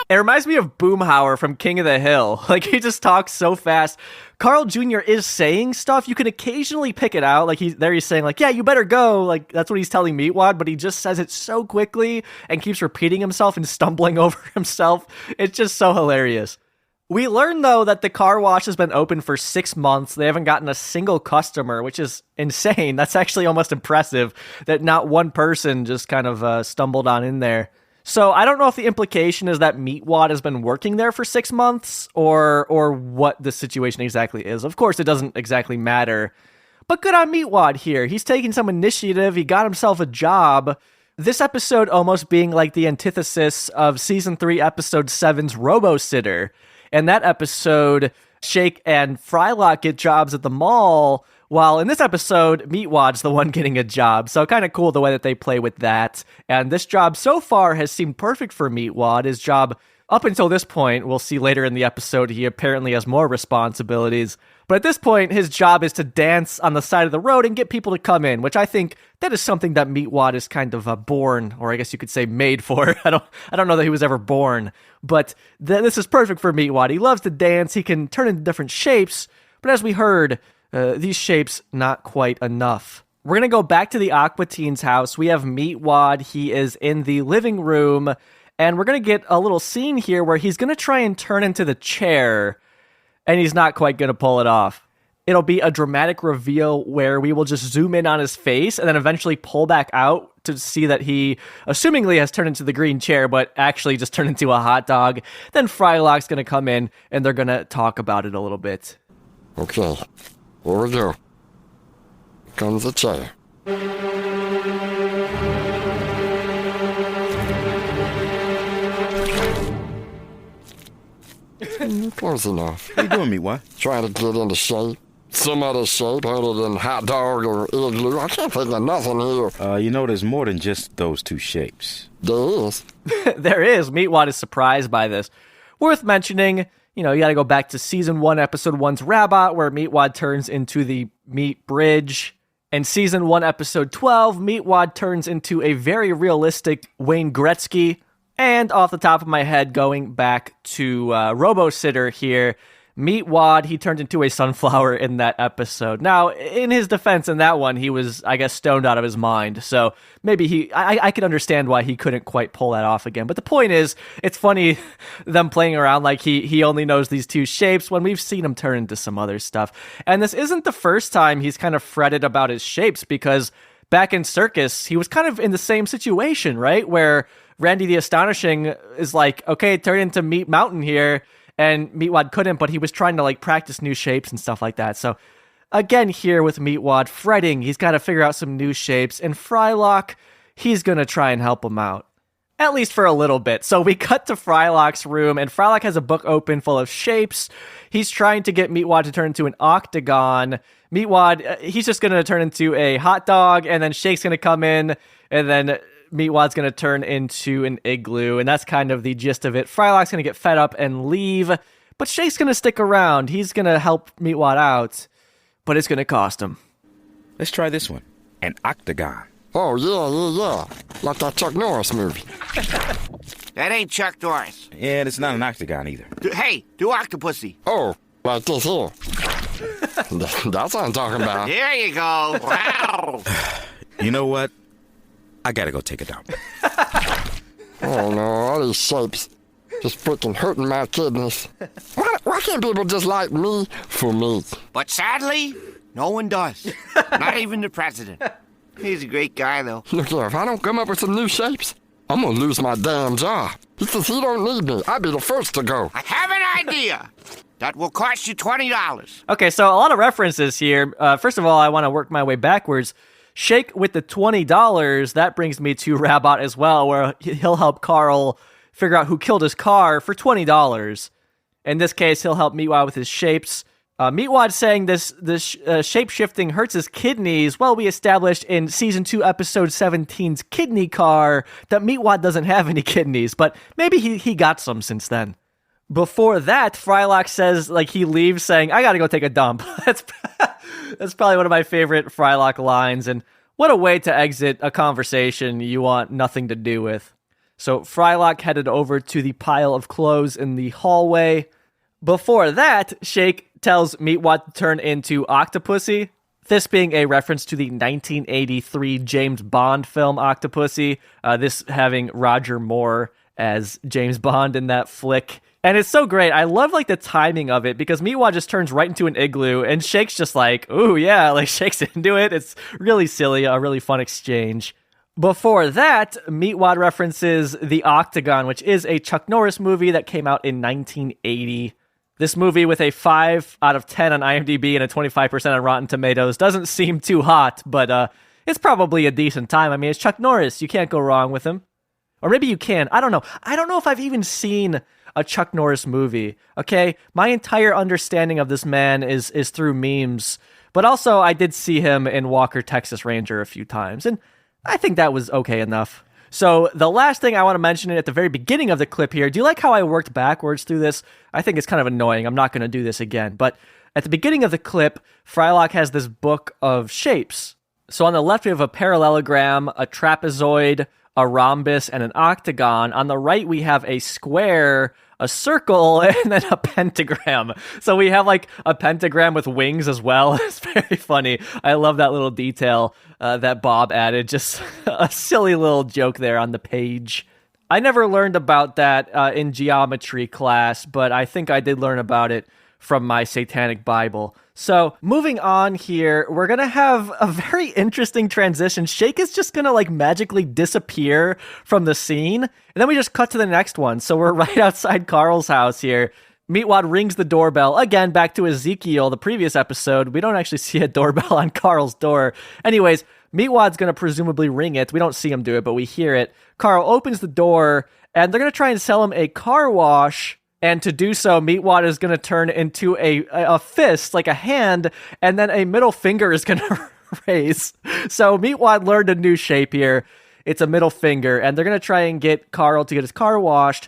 It reminds me of Boomhauer from King of the Hill. Like, he just talks so fast. Carl Jr. is saying stuff. You can occasionally pick it out. Like, he's saying, like, yeah, you better go. Like, that's what he's telling Meatwad, but he just says it so quickly and keeps repeating himself and stumbling over himself. It's just so hilarious. We learned, though, that the car wash has been open for 6 months. They haven't gotten a single customer, which is insane. That's actually almost impressive that not one person just kind of stumbled on in there. So I don't know if the implication is that Meatwad has been working there for 6 months or what the situation exactly is. Of course, it doesn't exactly matter. But good on Meatwad here. He's taking some initiative. He got himself a job. This episode almost being like the antithesis of Season 3, Episode 7's Robo-Sitter. In that episode, Shake and Frylock get jobs at the mall, while in this episode, Meatwad's the one getting a job. So kind of cool the way that they play with that. And this job so far has seemed perfect for Meatwad. His job, up until this point, we'll see later in the episode, he apparently has more responsibilities. But at this point, his job is to dance on the side of the road and get people to come in, which I think that is something that Meatwad is kind of born, or I guess you could say made for. I don't know that he was ever born, but this is perfect for Meatwad. He loves to dance. He can turn into different shapes, but as we heard, these shapes not quite enough. We're going to go back to the Aqua Teen's house. We have Meatwad. He is in the living room, and we're going to get a little scene here where he's going to try and turn into the chair, and he's not quite going to pull it off. It'll be a dramatic reveal where we will just zoom in on his face and then eventually pull back out to see that he assumingly has turned into the green chair, but actually just turned into a hot dog. Then Frylock's going to come in, and they're going to talk about it a little bit. Okay, here we go. Here comes the chair. Close enough. How you doing, Meatwad? Trying to get into shape. Some other shape other than hot dog or igloo. I can't think of nothing here. You know there's more than just those two shapes. There is. There is. Meatwad is surprised by this. Worth mentioning, you gotta go back to Season 1, Episode 1's Rabbit, where Meatwad turns into the meat bridge. And Season 1, Episode 12, Meatwad turns into a very realistic Wayne Gretzky. And off the top of my head, going back to Robo-Sitter here, Meatwad, he turned into a sunflower in that episode. Now, in his defense in that one, he was, I guess, stoned out of his mind. So maybe I could understand why he couldn't quite pull that off again. But the point is, it's funny them playing around like he only knows these two shapes when we've seen him turn into some other stuff. And this isn't the first time he's kind of fretted about his shapes, because back in Circus, he was kind of in the same situation, right? Where Randy the Astonishing is like, okay, turn into Meat Mountain here, and Meatwad couldn't, but he was trying to practice new shapes and stuff like that. So again, here with Meatwad fretting, he's got to figure out some new shapes, and Frylock, he's going to try and help him out. At least for a little bit. So we cut to Frylock's room, and Frylock has a book open full of shapes. He's trying to get Meatwad to turn into an octagon. Meatwad, he's just going to turn into a hot dog, and then Shake's going to come in, and then Meatwad's going to turn into an igloo, and that's kind of the gist of it. Frylock's going to get fed up and leave, but Shake's going to stick around. He's going to help Meatwad out, but it's going to cost him. Let's try this one. An octagon. Oh, yeah. Like that Chuck Norris movie. That ain't Chuck Norris. Yeah, it's not an octagon either. Hey, do Octopussy. Oh, like this here. That's what I'm talking about. There you go. Wow. You know what? I gotta go take a dump. Oh, no, all these shapes just freaking hurting my kidneys. Why can't people just like me for me? But sadly, no one does. Not even the president. He's a great guy, though. Look here, if I don't come up with some new shapes, I'm gonna lose my damn job. He says he don't need me. I'll be the first to go. I have an idea. That will cost you $20. Okay, so a lot of references here. First of all, I want to work my way backwards. Shake with the $20, that brings me to Rabbit as well, where he'll help Carl figure out who killed his car for $20. In this case, he'll help Meatwad with his shapes. Meatwad saying this shape-shifting hurts his kidneys. Well, we established in Season 2, Episode 17's Kidney Car that Meatwad doesn't have any kidneys, but maybe he got some since then. Before that, Frylock says, he leaves saying, I gotta go take a dump. That's probably one of my favorite Frylock lines, and what a way to exit a conversation you want nothing to do with. So Frylock headed over to the pile of clothes in the hallway. Before that, Shake tells Meatwad to turn into Octopussy, this being a reference to the 1983 James Bond film Octopussy, this having Roger Moore as James Bond in that flick. And it's so great. I love the timing of it, because Meatwad just turns right into an igloo, and Shake's just ooh yeah, Shake's into it. It's really silly, a really fun exchange. Before that, Meatwad references The Octagon, which is a Chuck Norris movie that came out in 1980. This movie with a 5 out of 10 on IMDb and a 25% on Rotten Tomatoes doesn't seem too hot, but it's probably a decent time. I mean, it's Chuck Norris. You can't go wrong with him. Or maybe you can. I don't know. I don't know if I've even seen a Chuck Norris movie, okay? My entire understanding of this man is through memes, but also I did see him in Walker, Texas Ranger a few times, and I think that was okay enough. So the last thing I want to mention at the very beginning of the clip here, do you like how I worked backwards through this? I think it's kind of annoying. I'm not going to do this again. But at the beginning of the clip, Frylock has this book of shapes. So on the left, we have a parallelogram, a trapezoid, a rhombus, and an octagon. On the right, we have a square, a circle, and then a pentagram. So we have like a pentagram with wings as well. It's very funny. I love that little detail that Bob added. Just a silly little joke there on the page. I never learned about that in geometry class, but I think I did learn about it from my satanic Bible. So moving on here, we're going to have a very interesting transition. Shake is just going to like magically disappear from the scene. And then we just cut to the next one. So we're right outside Carl's house here. Meatwad rings the doorbell. Again, back to Ezekiel, the previous episode. We don't actually see a doorbell on Carl's door. Anyways, Meatwad's going to presumably ring it. We don't see him do it, but we hear it. Carl opens the door, and they're going to try and sell him a car wash. And to do so, Meatwad is going to turn into a fist, like a hand, and then a middle finger is going to raise. So Meatwad learned a new shape here. It's a middle finger, and they're going to try and get Carl to get his car washed.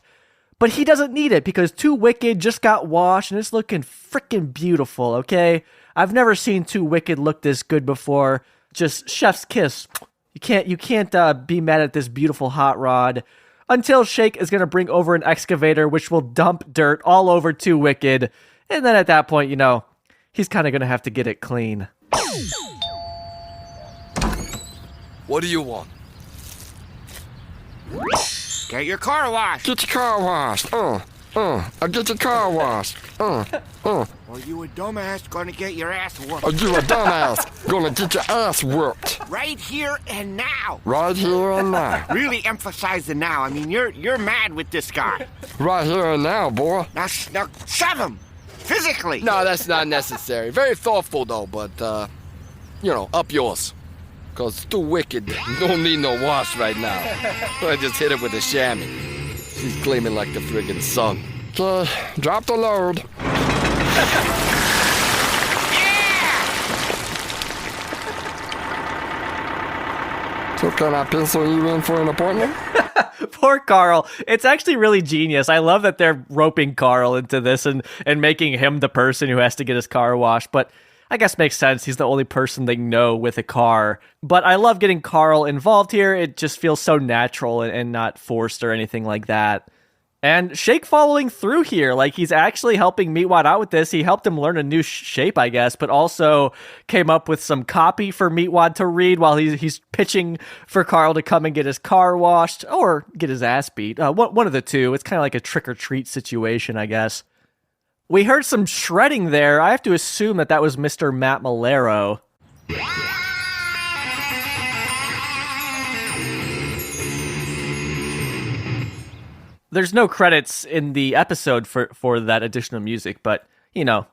But he doesn't need it because Too Wicked just got washed, and it's looking freaking beautiful, okay? I've never seen Too Wicked look this good before. Just chef's kiss. You can't be mad at this beautiful hot rod. Until Shake is going to bring over an excavator, which will dump dirt all over Too Wicked. And then at that point, you know, he's kind of going to have to get it clean. What do you want? Get your car washed. Get your car washed. I'll get your car washed. Or you a dumbass gonna get your ass whooped. Are you a dumbass gonna get your ass whooped? Right here and now. Right here and now. Really emphasize the now. I mean, you're mad with this guy. Right here and now, boy. Now shove him. Physically. No, that's not necessary. Very thoughtful, though, but, up yours. Because Too Wicked don't need no wash right now. I just hit it with a chamois. She's gleaming like the friggin' sun. Okay, drop the load. So can I pencil you in for an appointment? Poor Carl. It's actually really genius. I love that they're roping Carl into this and making him the person who has to get his car washed, but I guess makes sense. He's the only person they know with a car. But I love getting Carl involved here. It just feels so natural and not forced or anything like that. And Shake following through here, like he's actually helping Meatwad out with this. He helped him learn a new shape, I guess, but also came up with some copy for Meatwad to read while he's pitching for Carl to come and get his car washed or get his ass beat. One of the two. It's kind of like a trick-or-treat situation, I guess. We heard some shredding there. I have to assume that was Mr. Matt Malero. There's no credits in the episode for that additional music, but, you know,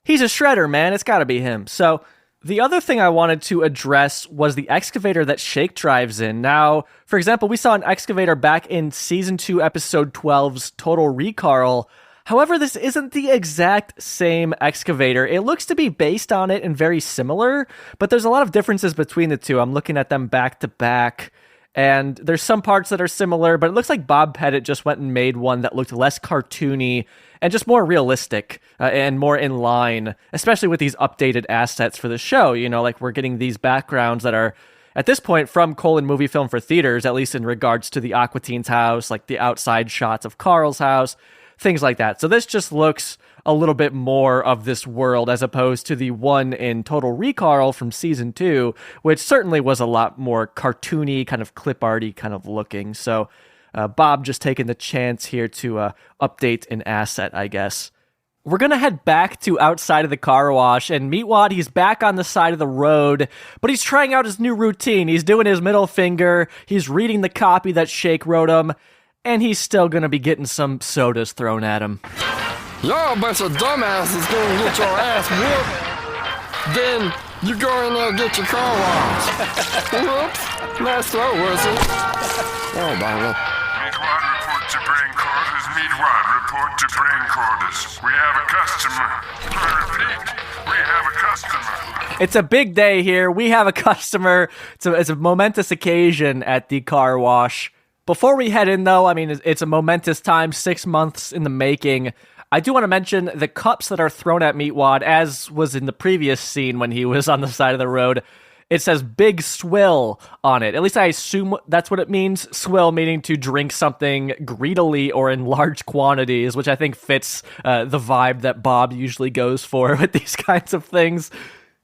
he's a shredder, man. It's gotta be him. So, the other thing I wanted to address was the excavator that Shake drives in. Now, for example, we saw an excavator back in Season 2, Episode 12's Total Recall. However, this isn't the exact same excavator. It looks to be based on it and very similar, but there's a lot of differences between the two. I'm looking at them back to back. And there's some parts that are similar, but it looks like Bob Pettit just went and made one that looked less cartoony and just more realistic and more in line, especially with these updated assets for the show. You know, like we're getting these backgrounds that are, at this point, from Colon Movie Film for Theaters, at least in regards to the Aqua Teen's house, like the outside shots of Carl's house, things like that. So this just looks a little bit more of this world as opposed to the one in Total Recall from Season 2, which certainly was a lot more cartoony, kind of clip arty kind of looking. So Bob just taking the chance here to update an asset, I guess. We're going to head back to outside of the car wash, and Meatwad, he's back on the side of the road, but he's trying out his new routine. He's doing his middle finger, he's reading the copy that Shake wrote him, and he's still going to be getting some sodas thrown at him. Y'all a bunch of dumbasses gonna get your ass whooped. Then you go in there and get your car washed. Whoops. Nice throw, was it? Oh, darn it. Report to brain quarters. Report to brain quarters. We have a customer. I repeat, we have a customer. It's a big day here. We have a customer. It's a momentous occasion at the car wash. Before we head in, though, I mean, it's a momentous time, 6 months in the making. I do want to mention the cups that are thrown at Meatwad, as was in the previous scene when he was on the side of the road. It says Big Swill on it. At least I assume that's what it means. Swill meaning to drink something greedily or in large quantities, which I think fits the vibe that Bob usually goes for with these kinds of things.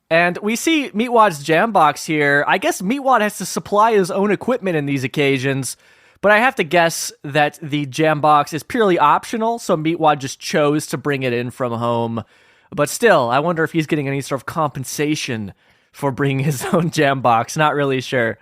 And we see Meatwad's jam box here. I guess Meatwad has to supply his own equipment in these occasions, but I have to guess that the jam box is purely optional, so Meatwad just chose to bring it in from home. But still, I wonder if he's getting any sort of compensation for bringing his own jam box. Not really sure.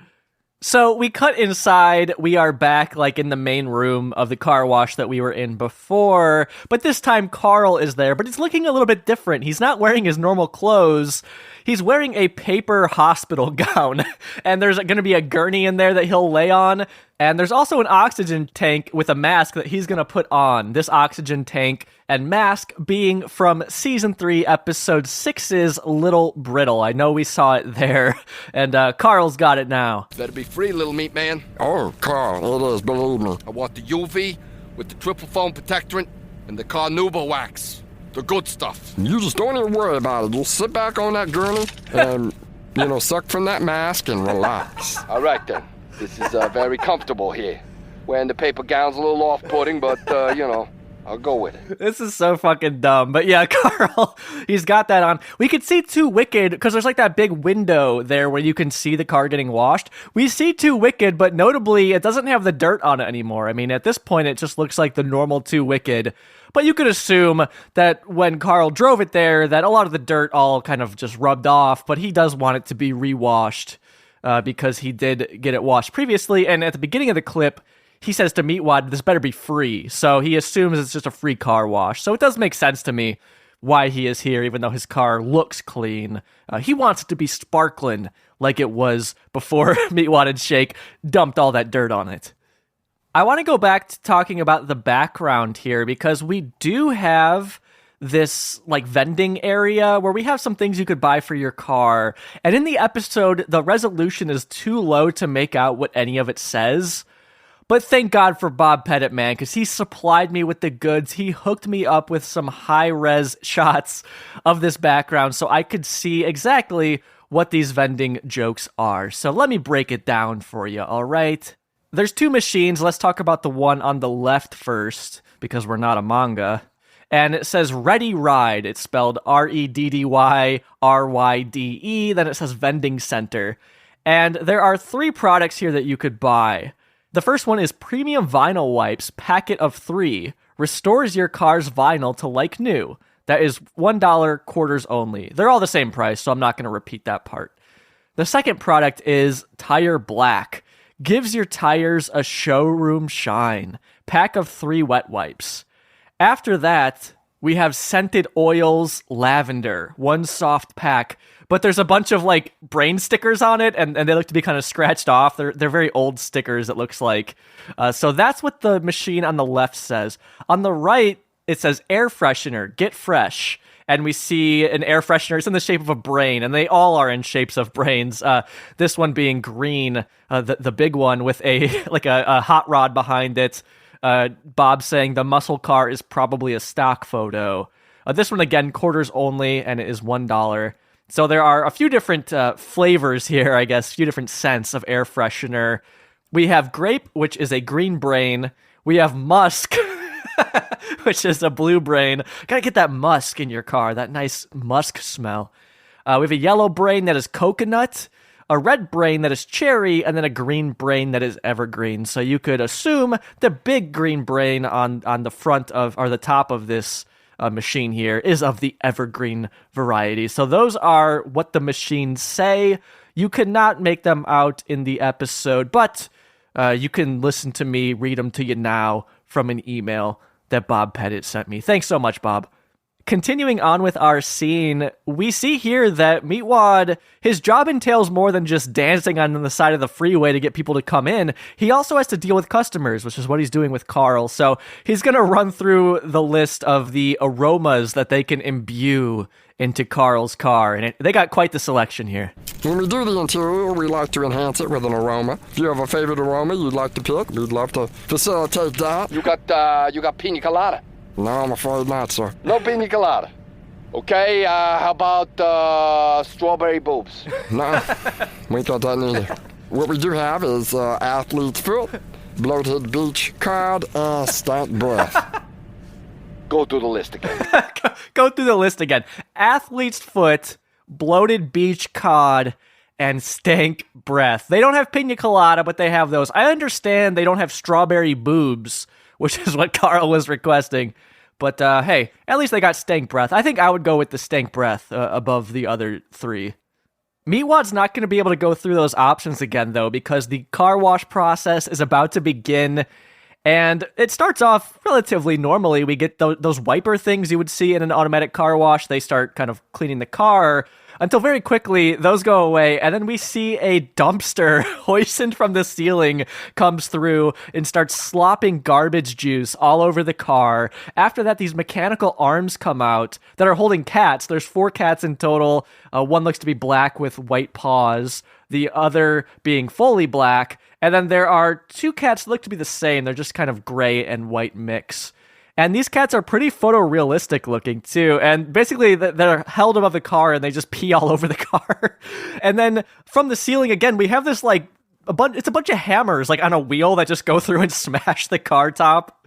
So we cut inside. We are back like in the main room of the car wash that we were in before, but this time Carl is there, but he's looking a little bit different. He's not wearing his normal clothes. He's wearing a paper hospital gown, and there's going to be a gurney in there that he'll lay on, and there's also an oxygen tank with a mask that he's going to put on. This oxygen tank and mask being from Season 3, Episode 6's Little Brittle. I know we saw it there, and Carl's got it now. Better be free, little meat man. Oh, Carl, it is, believe me. I want the UV with the triple foam protectorant and the carnauba wax. The good stuff. You just don't even worry about it. Just sit back on that gurney and, suck from that mask and relax. All right, then. This is very comfortable here. Wearing the paper gown's a little off-putting, but, I'll go with it. This is so fucking dumb. But yeah, Carl, he's got that on. We could see 2 Wicked, because there's like that big window there where you can see the car getting washed. We see 2 Wicked, but notably, it doesn't have the dirt on it anymore. I mean, at this point, it just looks like the normal 2 Wicked. But you could assume that when Carl drove it there, that a lot of the dirt all kind of just rubbed off, but he does want it to be rewashed because he did get it washed previously. And at the beginning of the clip, he says to Meatwad, this better be free. So he assumes it's just a free car wash. So it does make sense to me why he is here, even though his car looks clean. He wants it to be sparkling like it was before Meatwad and Shake dumped all that dirt on it. I want to go back to talking about the background here, because we do have this like vending area where we have some things you could buy for your car. And in the episode, the resolution is too low to make out what any of it says. But thank God for Bob Pettit, man, because he supplied me with the goods. He hooked me up with some high-res shots of this background so I could see exactly what these vending jokes are. So let me break it down for you, all right? There's 2 machines. Let's talk about the one on the left first, because we're not a manga. And it says Ready Ride. It's spelled REDDYRYDE. Then it says Vending Center. And there are 3 products here that you could buy. The first one is Premium Vinyl Wipes, packet of 3. Restores your car's vinyl to like new. That is $1 quarters only. They're all the same price, so I'm not going to repeat that part. The second product is Tire Black. Gives your tires a showroom shine. Pack of 3 wet wipes. After that, we have Scented Oils Lavender. 1 soft pack. But there's a bunch of like brain stickers on it, and they look to be kind of scratched off. They're very old stickers, it looks like. So that's what the machine on the left says. On the right, it says Air Freshener, Get Fresh. And we see an air freshener. It's in the shape of a brain, and they all are in shapes of brains. This one being green, the big one with a like a hot rod behind it. Bob saying the muscle car is probably a stock photo. This one, again, quarters only, and it is $1. So there are a few different flavors here, I guess, a few different scents of air freshener. We have grape, which is a green brain. We have musk, which is a blue brain. Gotta get that musk in your car, that nice musk smell. We have a yellow brain that is coconut, a red brain that is cherry, and then a green brain that is evergreen. So you could assume the big green brain on the front of, or the top of this machine here is of the evergreen variety. So those are what the machines say. You cannot make them out in the episode, but you can listen to me read them to you now from an email that Bob Pettit sent me. Thanks so much, Bob. Continuing on with our scene, we see here that Meatwad, his job entails more than just dancing on the side of the freeway to get people to come in. He also has to deal with customers, which is what he's doing with Carl. So he's going to run through the list of the aromas that they can imbue into Carl's car, and they got quite the selection here. When we do the interior, we like to enhance it with an aroma. If you have a favorite aroma you'd like to pick, we'd love to facilitate that. You got pina colada? No, I'm afraid not, sir. No pina colada. Okay, how about strawberry boobs? No, we got that neither. What we do have is athlete's foot, bloated beach cod, and stank breath. Go through the list again. Go through the list again. Athlete's foot, bloated beach cod, and stank breath. They don't have pina colada, but they have those. I understand they don't have strawberry boobs, which is what Carl was requesting. But hey, at least they got stank breath. I think I would go with the stank breath above the other three. Meatwad's not going to be able to go through those options again, though, because the car wash process is about to begin. And it starts off relatively normally. We get those wiper things you would see in an automatic car wash. They start kind of cleaning the car until very quickly those go away. And then we see a dumpster hoisted from the ceiling comes through and starts slopping garbage juice all over the car. After that, these mechanical arms come out that are holding cats. There's 4 cats in total. One looks to be black with white paws, the other being fully black. And then there are 2 cats that look to be the same. They're just kind of gray and white mix. And these cats are pretty photorealistic looking too. And basically they're held above the car and they just pee all over the car. And then from the ceiling again, we have this it's a bunch of hammers like on a wheel that just go through and smash the car top.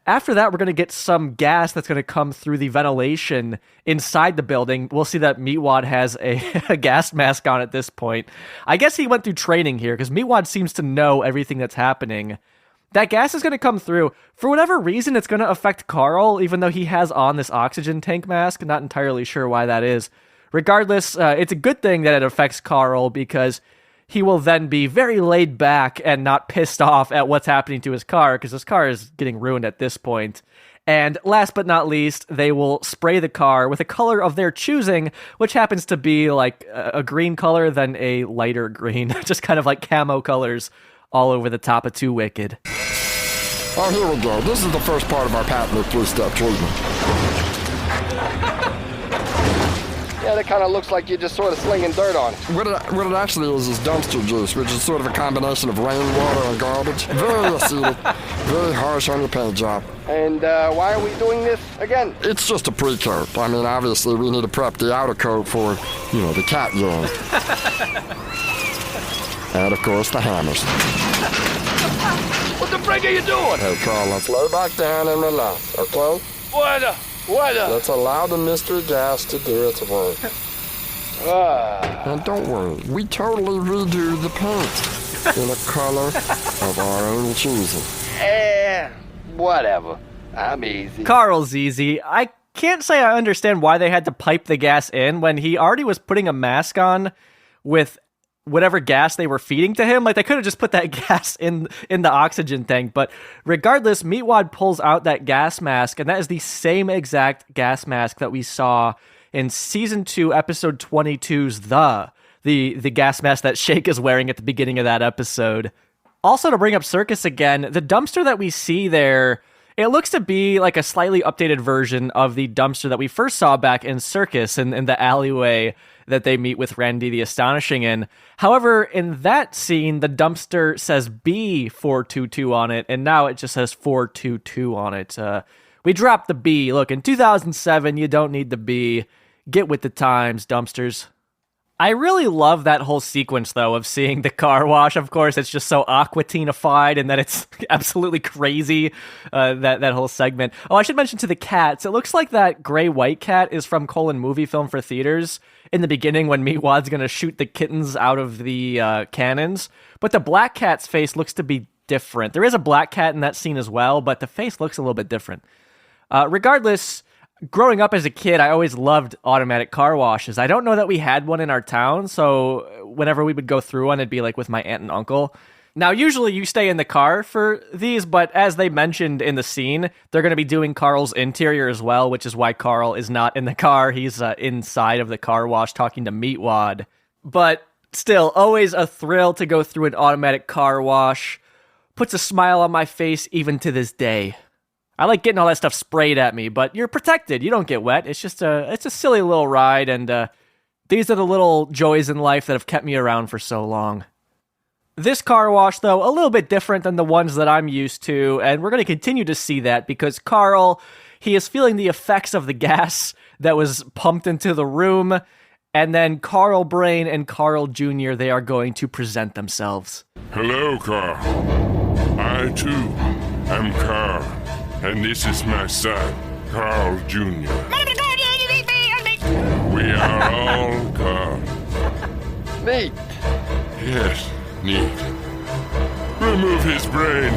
After that, we're going to get some gas that's going to come through the ventilation inside the building. We'll see that Meatwad has a gas mask on at this point. I guess he went through training here because Meatwad seems to know everything that's happening. That gas is going to come through. For whatever reason, it's going to affect Carl, even though he has on this oxygen tank mask. Not entirely sure why that is. Regardless, it's a good thing that it affects Carl because he will then be very laid back and not pissed off at what's happening to his car, because his car is getting ruined at this point. And last but not least, they will spray the car with a color of their choosing, which happens to be like a green color, then a lighter green, just kind of like camo colors all over the top of Too Wicked. Oh, here we go. This is the first part of our patented 3-step treatment. Yeah, that kind of looks like you're just sort of slinging dirt on it. What it actually is dumpster juice, which is sort of a combination of rainwater and garbage. Very acidic, very harsh on your paint job. And why are we doing this again? It's just a pre-coat. I mean, obviously, we need to prep the outer coat for, the cat urine. And, of course, the hammers. What the frick are you doing? Hey, Carl, let's lay back down and relax, okay? What? Let's allow the mystery gas to do its work. And don't worry, we totally redo the paint in a color of our own choosing. Whatever. I'm easy. Carl's easy. I can't say I understand why they had to pipe the gas in when he already was putting a mask on with whatever gas they were feeding to him. Like, they could have just put that gas in the oxygen tank. But regardless, Meatwad pulls out that gas mask, and that is the same exact gas mask that we saw in Season 2, Episode 22's the gas mask that Shake is wearing at the beginning of that episode. Also, to bring up Circus again, the dumpster that we see there, it looks to be like a slightly updated version of the dumpster that we first saw back in Circus in the alleyway that they meet with Randy the Astonishing in. However, in that scene, the dumpster says B422 on it, and now it just says 422 on it. We dropped the B. Look, in 2007, you don't need the B. Get with the times, dumpsters. I really love that whole sequence, though, of seeing the car wash. Of course, it's just so Aqua-tinified, and that it's absolutely crazy, that whole segment. Oh, I should mention to the cats, it looks like that gray-white cat is from Movie Film for Theaters in the beginning when Meatwad's going to shoot the kittens out of the cannons. But the black cat's face looks to be different. There is a black cat in that scene as well, but the face looks a little bit different. Regardless, growing up as a kid, I always loved automatic car washes. I don't know that we had one in our town, so whenever we would go through one, it'd be like with my aunt and uncle. Now, usually you stay in the car for these, but as they mentioned in the scene, they're going to be doing Carl's interior as well, which is why Carl is not in the car. He's inside of the car wash talking to Meatwad. But still, always a thrill to go through an automatic car wash. Puts a smile on my face even to this day. I like getting all that stuff sprayed at me, but you're protected. You don't get wet. It's just it's a silly little ride, and these are the little joys in life that have kept me around for so long. This car wash, though, a little bit different than the ones that I'm used to, and we're going to continue to see that because Carl, he is feeling the effects of the gas that was pumped into the room, and then Carl Brain and Carl Jr., they are going to present themselves. Hello, Carl. I, too, am Carl, and this is my son, Carl Jr. We are all Carl. Neat. Yes. Neat. Remove his brain.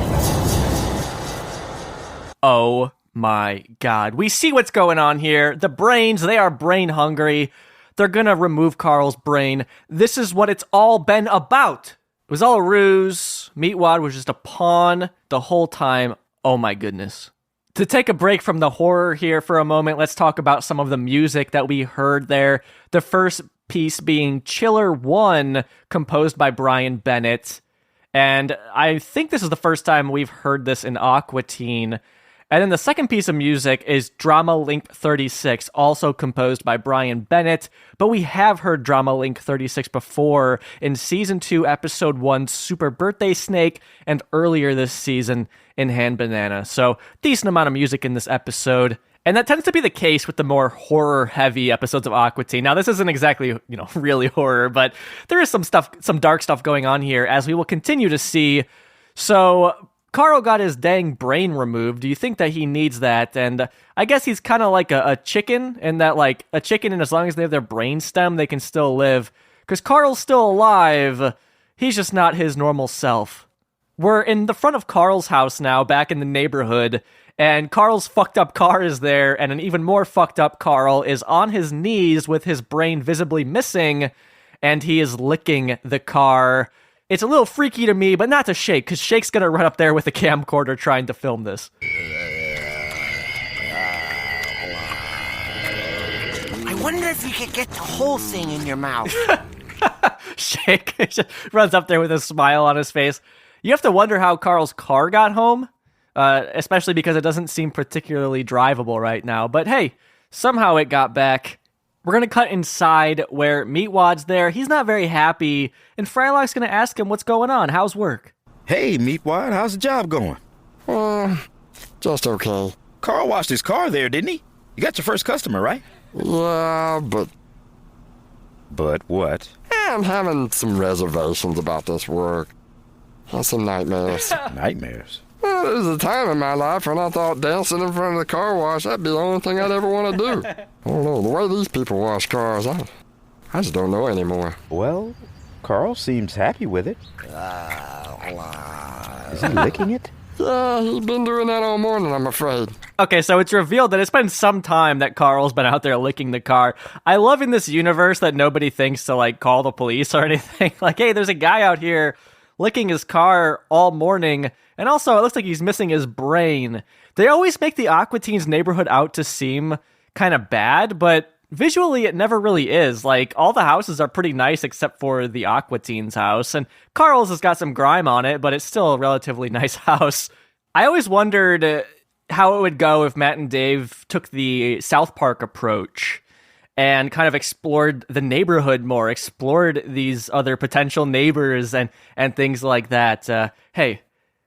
Oh my god. We see what's going on here. The brains, they are brain hungry. They're gonna remove Carl's brain. This is what it's all been about. It was all a ruse. Meatwad was just a pawn the whole time. Oh my goodness. To take a break from the horror here for a moment, let's talk about some of the music that we heard there. The first piece being Chiller 1, composed by Brian Bennett. And I think this is the first time we've heard this in Aqua Teen. And then the second piece of music is Drama Link 36, also composed by Brian Bennett. But we have heard Drama Link 36 before in Season 2, Episode 1, Super Birthday Snake, and earlier this season in Hand Banana. So, decent amount of music in this episode. And that tends to be the case with the more horror-heavy episodes of Aqua Teen. Now, this isn't exactly, really horror, but there is some dark stuff going on here, as we will continue to see. So, Carl got his dang brain removed. Do you think that he needs that? And I guess he's kind of like a chicken, and that, like, a chicken, and as long as they have their brain stem, they can still live. Because Carl's still alive. He's just not his normal self. We're in the front of Carl's house now, back in the neighborhood, and Carl's fucked up car is there, and an even more fucked up Carl is on his knees with his brain visibly missing, and he is licking the car. It's a little freaky to me, but not to Shake, because Shake's gonna run up there with a camcorder trying to film this. I wonder if you could get the whole thing in your mouth. Shake just runs up there with a smile on his face. You have to wonder how Carl's car got home. Especially because it doesn't seem particularly drivable right now. But hey, somehow it got back. We're going to cut inside where Meatwad's there. He's not very happy, and Frylock's going to ask him what's going on. How's work? Hey, Meatwad, how's the job going? Just okay. Carl washed his car there, didn't he? You got your first customer, right? Yeah, but... But what? I'm having some reservations about this work. Some nightmares. Nightmares? Well, there was a time in my life when I thought dancing in front of the car wash, that'd be the only thing I'd ever want to do. I don't know, the way these people wash cars, I just don't know anymore. Well, Carl seems happy with it. Is he licking it? Yeah, he's been doing that all morning, I'm afraid. Okay, so it's revealed that it's been some time that Carl's been out there licking the car. I love in this universe that nobody thinks to, like, call the police or anything. Like, hey, there's a guy out here licking his car all morning, and also it looks like he's missing his brain. They always make the Aqua Teens neighborhood out to seem kind of bad, but visually it never really is. Like, all the houses are pretty nice except for the Aqua Teens house, and Carl's has got some grime on it, but it's still a relatively nice house. I always wondered how it would go if Matt and Dave took the South Park approach and kind of explored the neighborhood more, explored these other potential neighbors and things like that. Hey,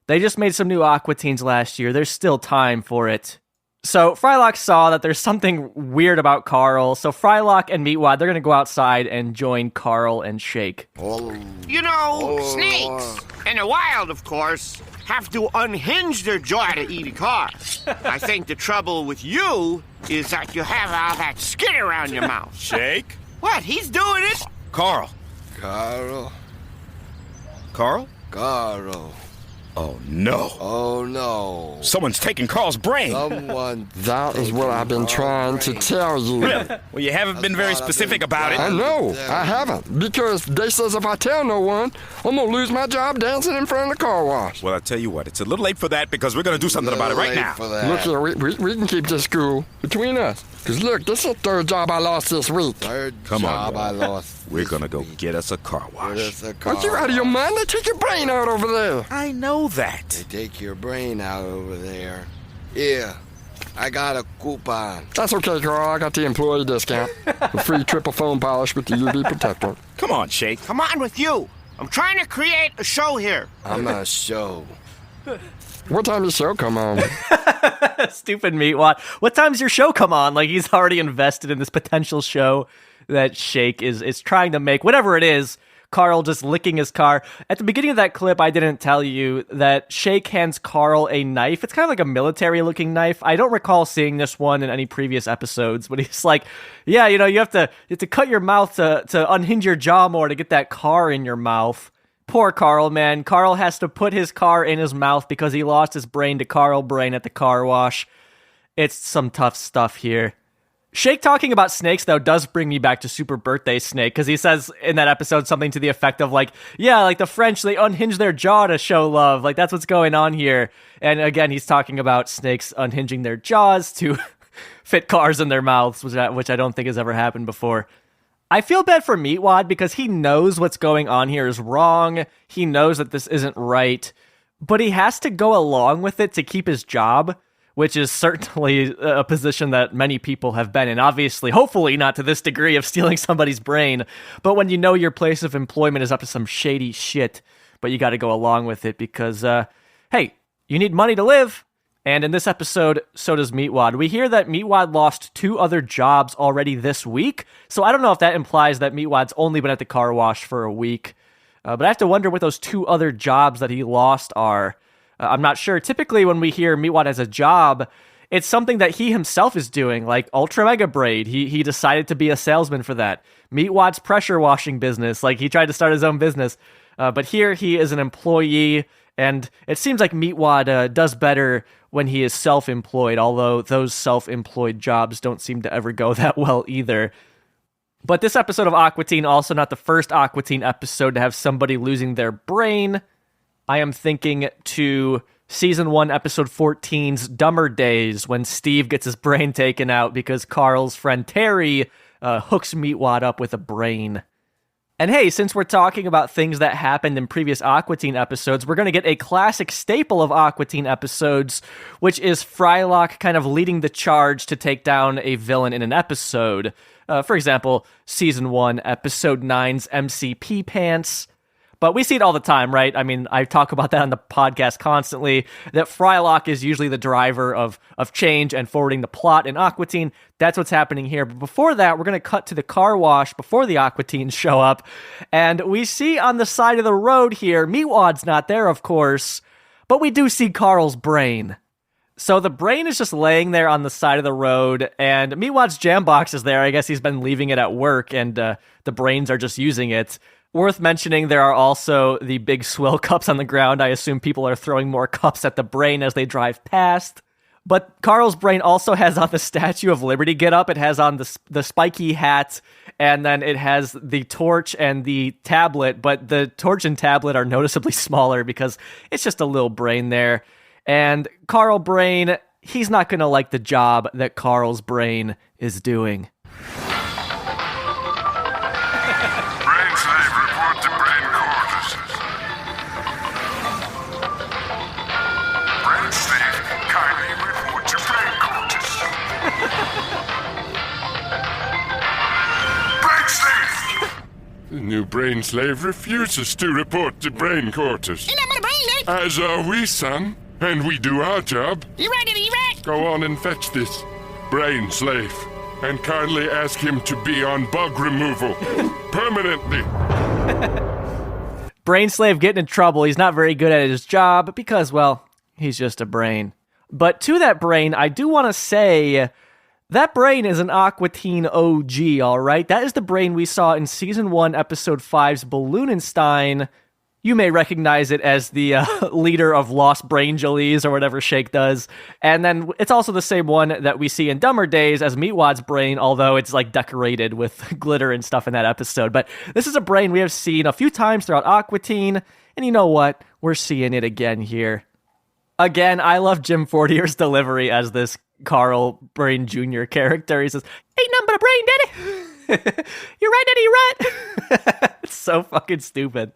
they just made some new Aqua Teens last year. There's still time for it. So Frylock saw that there's something weird about Carl, so Frylock and Meatwad, they're going to go outside and join Carl and Shake. You know, snakes, in the wild, of course, have to unhinge their jaw to eat a car. I think the trouble with you is that you have all that skin around your mouth. Shake? What? He's doing it? Carl. Carl. Carl? Carl. Oh, no. Oh, no. Someone's taking Carl's brain. That is what I've been trying to tell you. Really? Well, you haven't been very specific about it. I know, I haven't. Because they says if I tell no one, I'm going to lose my job dancing in front of the car wash. Well, I'll tell you what, it's a little late for that because we're going to do something about it right now. Look here, we can keep this cool between us. Because look, this is the third job I lost this week. Come on, I lost. we're going to go get us a car wash. Are you out of your mind? They take your brain out over there. I know that. They take your brain out over there. Here, I got a coupon. That's okay, Carl. I got the employee discount. A free triple foam polish with the UV protector. Come on, Shake. Come on with you. I'm trying to create a show here. I'm a show. What time does the show come on? Stupid Meatwad. What time's your show come on? Like, he's already invested in this potential show that Shake is trying to make. Whatever it is, Carl just licking his car. At the beginning of that clip, I didn't tell you that Shake hands Carl a knife. It's kind of like a military-looking knife. I don't recall seeing this one in any previous episodes, but he's like, yeah, you know, you have to cut your mouth to unhinge your jaw more to get that car in your mouth. Poor Carl, man. Carl has to put his car in his mouth because he lost his brain to Carl Brain at the car wash. It's some tough stuff here. Shake talking about snakes, though, does bring me back to Super Birthday Snake, because he says in that episode something to the effect of, like, yeah, like the French, they unhinge their jaw to show love. Like, that's what's going on here. And again, he's talking about snakes unhinging their jaws to fit cars in their mouths, which I don't think has ever happened before. I feel bad for Meatwad because he knows what's going on here is wrong. He knows that this isn't right, but he has to go along with it to keep his job, which is certainly a position that many people have been in. Obviously, hopefully not to this degree of stealing somebody's brain, but when you know your place of employment is up to some shady shit, but you got to go along with it because, hey, you need money to live. And in this episode, so does Meatwad. We hear that Meatwad lost 2 other jobs already this week, so I don't know if that implies that Meatwad's only been at the car wash for a week. But I have to wonder what those 2 other jobs that he lost are. I'm not sure. Typically, when we hear Meatwad has a job, it's something that he himself is doing, like Ultra Mega Braid. He decided to be a salesman for that. Meatwad's pressure washing business, like he tried to start his own business. But here he is an employee, and it seems like Meatwad does better when he is self-employed, although those self-employed jobs don't seem to ever go that well either. But this episode of Aqua Teen, also not the first Aqua Teen episode to have somebody losing their brain. I am thinking to Season 1, Episode 14's Dumber Days, when Steve gets his brain taken out because Carl's friend Terry hooks Meatwad up with a brain. And hey, since we're talking about things that happened in previous Aqua Teen episodes, we're going to get a classic staple of Aqua Teen episodes, which is Frylock kind of leading the charge to take down a villain in an episode. For example, Season 1, Episode 9's MCP Pants. But we see it all the time, right? I mean, I talk about that on the podcast constantly, that Frylock is usually the driver of change and forwarding the plot in Aqua Teen. That's what's happening here. But before that, we're going to cut to the car wash before the Aqua Teens show up. And we see on the side of the road here, Meatwad's not there, of course, but we do see Carl's brain. So the brain is just laying there on the side of the road, and Meatwad's jam box is there. I guess he's been leaving it at work, and the brains are just using it. Worth mentioning, there are also the big swill cups on the ground. I assume people are throwing more cups at the brain as they drive past. But Carl's brain also has on the Statue of Liberty getup. It has on the spiky hat, and then it has the torch and the tablet. But the torch and tablet are noticeably smaller because it's just a little brain there. And Carl Brain, he's not going to like the job that Carl's brain is doing. The new brain slave refuses to report to brain quarters. As are we, son. And we do our job. Go on and fetch this brain slave. And kindly ask him to be on bug removal. Permanently. Brain slave getting in trouble. He's not very good at his job because, well, he's just a brain. But to that brain, I do want to say that brain is an Aqua Teen OG, all right? That is the brain we saw in Season 1, Episode 5's Balloonenstein, You may recognize it as the leader of Lost Brain Jolies or whatever Shake does. And then it's also the same one that we see in Dumber Days as Meatwad's brain, although it's like decorated with glitter and stuff in that episode. But this is a brain we have seen a few times throughout Aqua Teen, and you know what? We're seeing it again here. Again, I love Jim Fortier's delivery as this Carl Brain Jr. character. He says, "Ain't nothing but a brain, daddy." You're right, Daddy, you're right. It's so fucking stupid.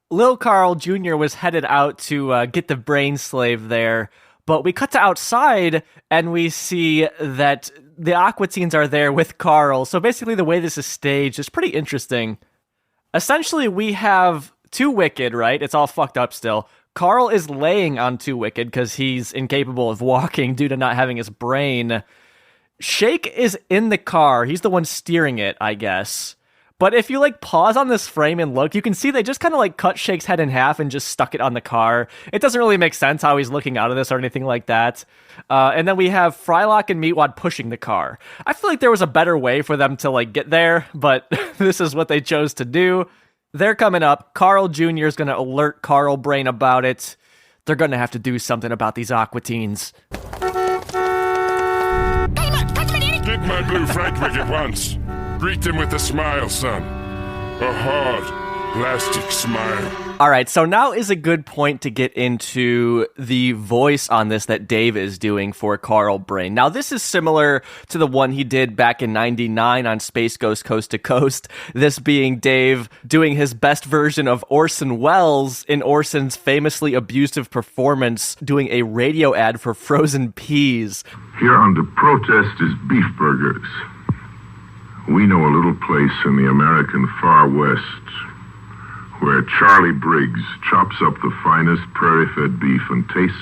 Lil Carl Jr. was headed out to get the brain slave there, but we cut to outside and we see that the Aqua Teens are there with Carl. So basically the way this is staged is pretty interesting. Essentially, we have Two Wicked, right? It's all fucked up still. Carl is laying on Two Wicked because he's incapable of walking due to not having his brain. Shake is in the car. He's the one steering it, I guess. But if you like pause on this frame and look, you can see they just kind of like cut Shake's head in half and just stuck it on the car. It doesn't really make sense how he's looking out of this or anything like that. And then we have Frylock and Meatwad pushing the car. I feel like there was a better way for them to like get there, but this is what they chose to do. They're coming up. Carl Jr. is going to alert Carl Brain about it. They're going to have to do something about these Aqua Teens. Get my blue fright wicket once. Greet them with a smile, son. A hard, plastic smile. All right, so now is a good point to get into the voice on this that Dave is doing for Carl Brain. Now, this is similar to the one he did back in '99 on Space Ghost Coast to Coast, this being Dave doing his best version of Orson Welles in Orson's famously abusive performance doing a radio ad for frozen peas. Here under protest is beef burgers. We know a little place in the American far west where Charlie Briggs chops up the finest prairie-fed beef and tastes.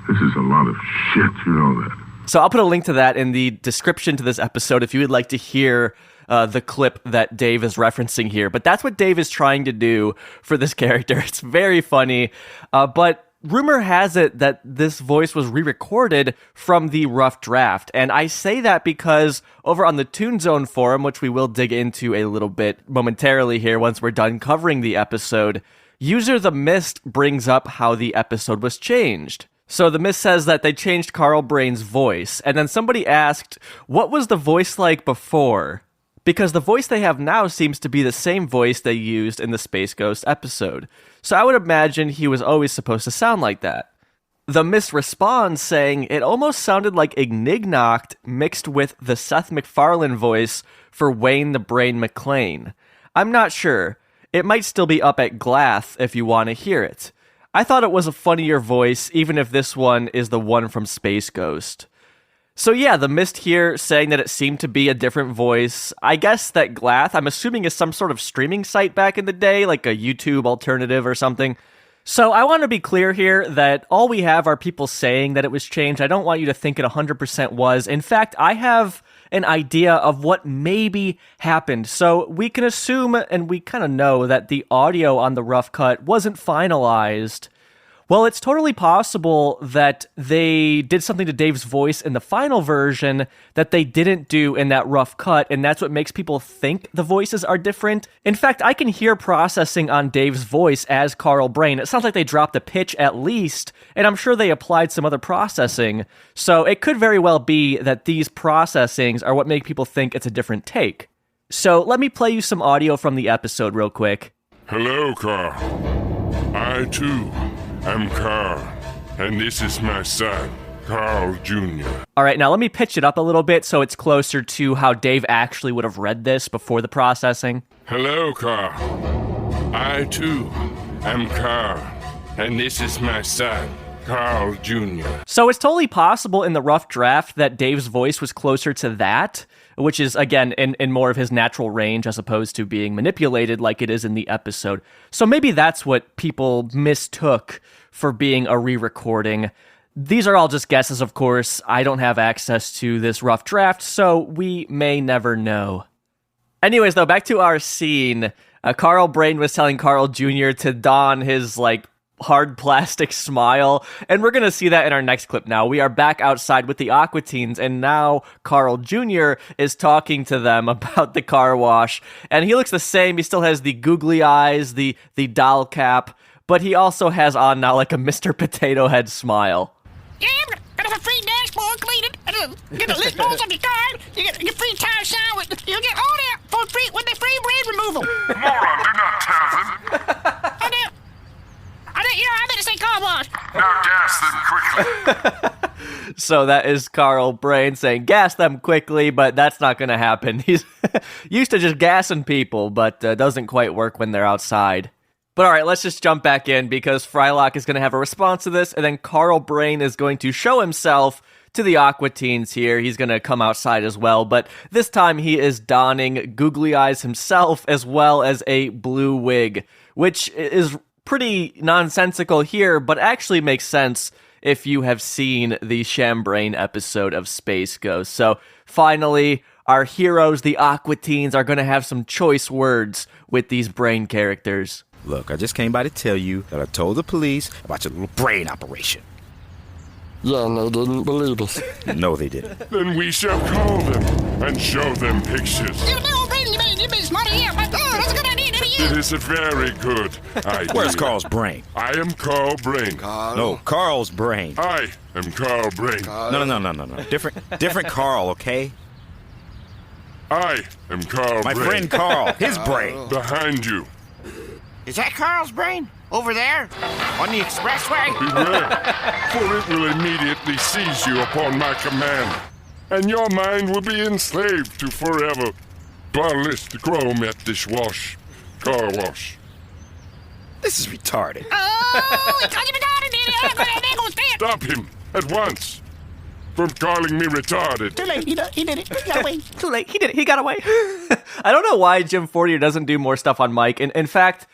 This is a lot of shit, you know that. So I'll put a link to that in the description to this episode if you would like to hear the clip that Dave is referencing here. But that's what Dave is trying to do for this character. It's very funny, but rumor has it that this voice was re-recorded from the rough draft, and I say that because over on the Toon Zone forum, which we will dig into a little bit momentarily here once we're done covering the episode, user The Mist brings up how the episode was changed. So The Mist says that they changed Carl Brain's voice, and then somebody asked, what was the voice like before? Because the voice they have now seems to be the same voice they used in the Space Ghost episode. So I would imagine he was always supposed to sound like that. The Mist responds saying it almost sounded like Ignignokt mixed with the Seth MacFarlane voice for Wayne the Brain McLean. I'm not sure. It might still be up at Glath if you want to hear it. I thought it was a funnier voice, even if this one is the one from Space Ghost. So yeah, The Mist here saying that it seemed to be a different voice. I guess that Glath, I'm assuming, is some sort of streaming site back in the day, like a YouTube alternative or something. So I want to be clear here that all we have are people saying that it was changed. I don't want you to think it 100% was. In fact, I have an idea of what maybe happened. So we can assume, and we kind of know, that the audio on the rough cut wasn't finalized. Well, it's totally possible that they did something to Dave's voice in the final version that they didn't do in that rough cut, and that's what makes people think the voices are different. In fact, I can hear processing on Dave's voice as Carl Brain. It sounds like they dropped a pitch at least, and I'm sure they applied some other processing. So it could very well be that these processings are what make people think it's a different take. So let me play you some audio from the episode real quick. Hello, Carl. I, too, I'm Carl, and this is my son, Carl Jr. All right, now let me pitch it up a little bit so it's closer to how Dave actually would have read this before the processing. Hello, Carl. I, too, am Carl, and this is my son, Carl Jr. So it's totally possible in the rough draft that Dave's voice was closer to that, which is, again, in more of his natural range as opposed to being manipulated like it is in the episode. So maybe that's what people mistook for being a re-recording. These are all just guesses, of course. I don't have access to this rough draft, so we may never know. Anyways, though, back to our scene. Carl Brain was telling Carl Jr. to don his, hard plastic smile. And we're going to see that in our next clip now. We are back outside with the Aqua teens, and now Carl Jr. is talking to them about the car wash. And he looks the same. He still has the googly eyes, the doll cap, but he also has on now like a Mr. Potato Head smile. Yeah, got a free dashboard cleaning. Get the list balls on your car. You get your free tire shower. You get all that for free with the free brain removal. Moron, do not tell them. I better say car wash. Now gas them quickly. So that is Carl Brain saying gas them quickly, but that's not going to happen. He's used to just gassing people, but doesn't quite work when they're outside. But all right, let's just jump back in because Frylock is going to have a response to this, and then Carl Brain is going to show himself to the Aqua teens here. He's going to come outside as well, but this time he is donning googly eyes himself as well as a blue wig, which is pretty nonsensical here, but actually makes sense if you have seen the Shambrain episode of Space Ghost. So finally, our heroes, the Aqua teens, are going to have some choice words with these brain characters. Look, I just came by to tell you that I told the police about your little brain operation. Yeah, and they didn't believe us. No, they didn't. Then we shall call them and show them pictures. You been smart here. That's a good idea. It is a very good idea. Where's Carl's brain? I am Carl Brain. No, Carl's brain. I am Carl Brain. No. Different Carl, okay? I am Carl My Brain. friend Carl, his brain. Behind you. Is that Carl's brain? Over there? On the expressway? Beware, for it will immediately seize you upon my command, and your mind will be enslaved to forever. Ballast chrome at this wash. Car wash. This is retarded. Oh, it's retarded. Stop him at once from calling me retarded. Too late. He did it. He got away. Too late. He did it. He got away. I don't know why Jim Fortier doesn't do more stuff on mic. In fact,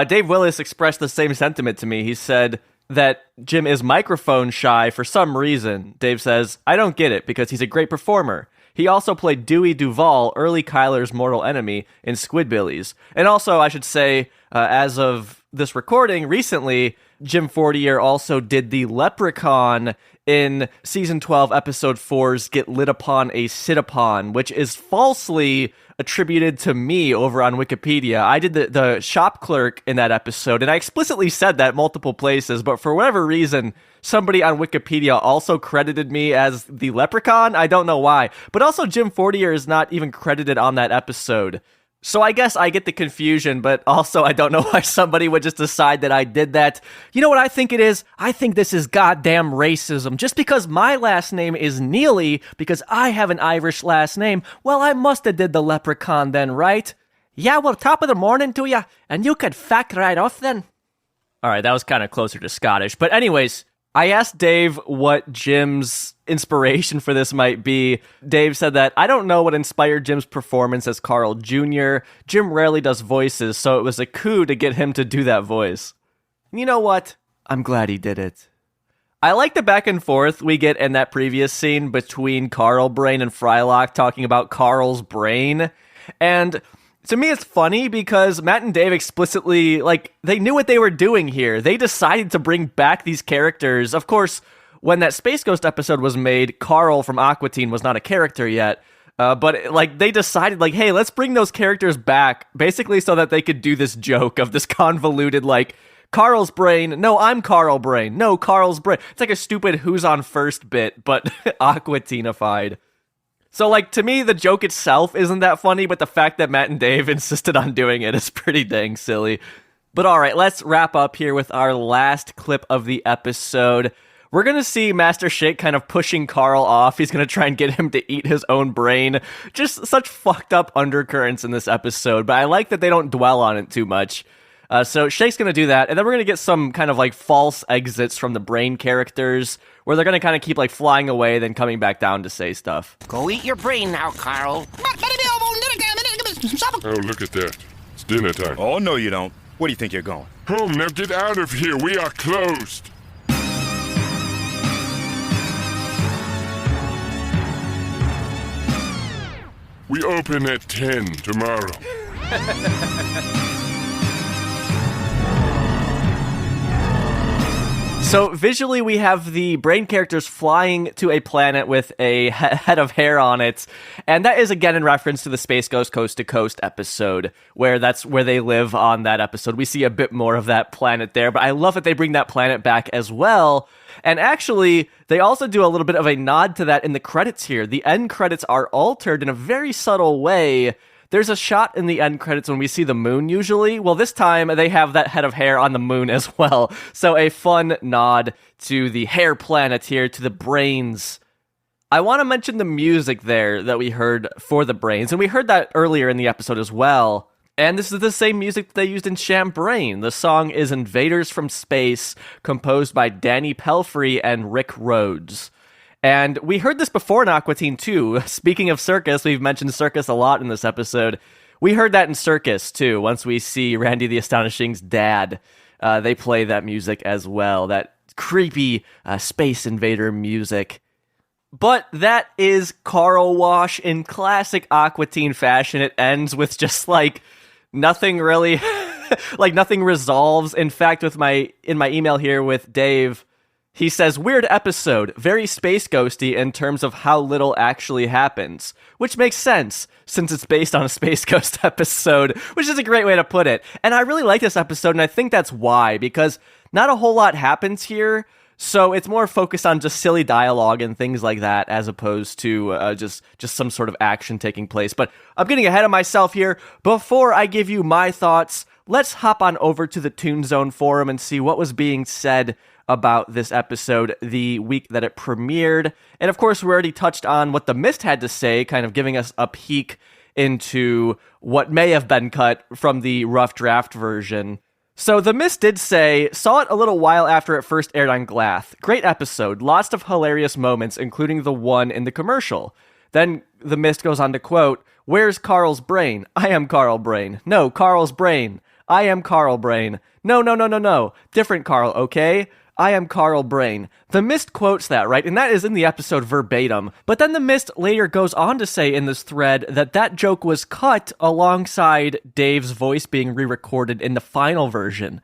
Dave Willis expressed the same sentiment to me. He said that Jim is microphone shy for some reason. Dave says, I don't get it because he's a great performer. He also played Dewey Duvall, early Kyler's mortal enemy, in Squidbillies. And also, I should say, as of this recording, recently, Jim Fortier also did the Leprechaun in Season 12, Episode 4's Get Lit Upon a Sit Upon, which is falsely attributed to me over on Wikipedia. I did the shop clerk in that episode, and I explicitly said that multiple places, but for whatever reason, somebody on Wikipedia also credited me as the Leprechaun. I don't know why. But also, Jim Fortier is not even credited on that episode. So I guess I get the confusion, but also I don't know why somebody would just decide that I did that. You know what I think it is? I think this is goddamn racism. Just because my last name is Neely, because I have an Irish last name, well, I must have did the Leprechaun then, right? Yeah, well, top of the morning to ya, and you could fuck right off then. All right, that was kind of closer to Scottish. But anyways, I asked Dave what Jim's inspiration for this might be. Dave said that, I don't know what inspired Jim's performance as Carl Jr. Jim rarely does voices, so it was a coup to get him to do that voice. You know what? I'm glad he did it. I like the back and forth we get in that previous scene between Carl Brain and Frylock talking about Carl's brain. And to me, it's funny because Matt and Dave explicitly, they knew what they were doing here. They decided to bring back these characters. Of course, when that Space Ghost episode was made, Carl from Aqua Teen was not a character yet. But they decided, hey, let's bring those characters back, basically so that they could do this joke of this convoluted, Carl's brain. No, I'm Carl Brain. No, Carl's brain. It's like a stupid Who's on First bit, but Aqua Teenified. So, to me, the joke itself isn't that funny, but the fact that Matt and Dave insisted on doing it is pretty dang silly. But all right, let's wrap up here with our last clip of the episode. We're going to see Master Shake kind of pushing Carl off. He's going to try and get him to eat his own brain. Just such fucked up undercurrents in this episode, but I like that they don't dwell on it too much. So Shake's going to do that, and then we're going to get some kind of false exits from the brain characters, where they're going to kind of keep flying away, then coming back down to say stuff. Go eat your brain now, Carl. Oh, look at that. It's dinner time. Oh, no, you don't. Where do you think you're going? Home, now get out of here. We are closed. We open at 10 tomorrow. So visually, we have the brain characters flying to a planet with a head of hair on it, and that is again in reference to the Space Ghost Coast to Coast episode, where that's where they live on that episode. We see a bit more of that planet there, but I love that they bring that planet back as well. And actually, they also do a little bit of a nod to that in the credits here. The end credits are altered in a very subtle way. There's a shot in the end credits when we see the moon usually. Well, this time they have that head of hair on the moon as well. So a fun nod to the hair planet here, to the brains. I want to mention the music there that we heard for the brains, and we heard that earlier in the episode as well. And this is the same music that they used in Shambrain. The song is Invaders from Space, composed by Danny Pelfrey and Rick Rhodes. And we heard this before in Aqua Teen 2. Speaking of Circus, we've mentioned Circus a lot in this episode. We heard that in Circus, too. Once we see Randy the Astonishing's dad, they play that music as well. That creepy Space Invader music. But that is Carl Wash in classic Aqua Teen fashion. It ends with just, nothing really... nothing resolves. In fact, in my email here with Dave... He says, weird episode, very space ghosty in terms of how little actually happens. Which makes sense, since it's based on a Space Ghost episode, which is a great way to put it. And I really like this episode, and I think that's why, because not a whole lot happens here, so it's more focused on just silly dialogue and things like that, as opposed to just some sort of action taking place. But I'm getting ahead of myself here. Before I give you my thoughts, let's hop on over to the Toon Zone forum and see what was being said about this episode the week that it premiered. And of course, we already touched on what The Mist had to say, kind of giving us a peek into what may have been cut from the rough draft version. So The Mist did say, saw it a little while after it first aired on Glath. Great episode, lots of hilarious moments, including the one in the commercial. Then The Mist goes on to quote, where's Carl's brain? I am Carl Brain. No, Carl's brain. I am Carl Brain. No. Different Carl, okay? I am Carl Brain. The Mist quotes that, right? And that is in the episode verbatim. But then The Mist later goes on to say in this thread that joke was cut alongside Dave's voice being re-recorded in the final version.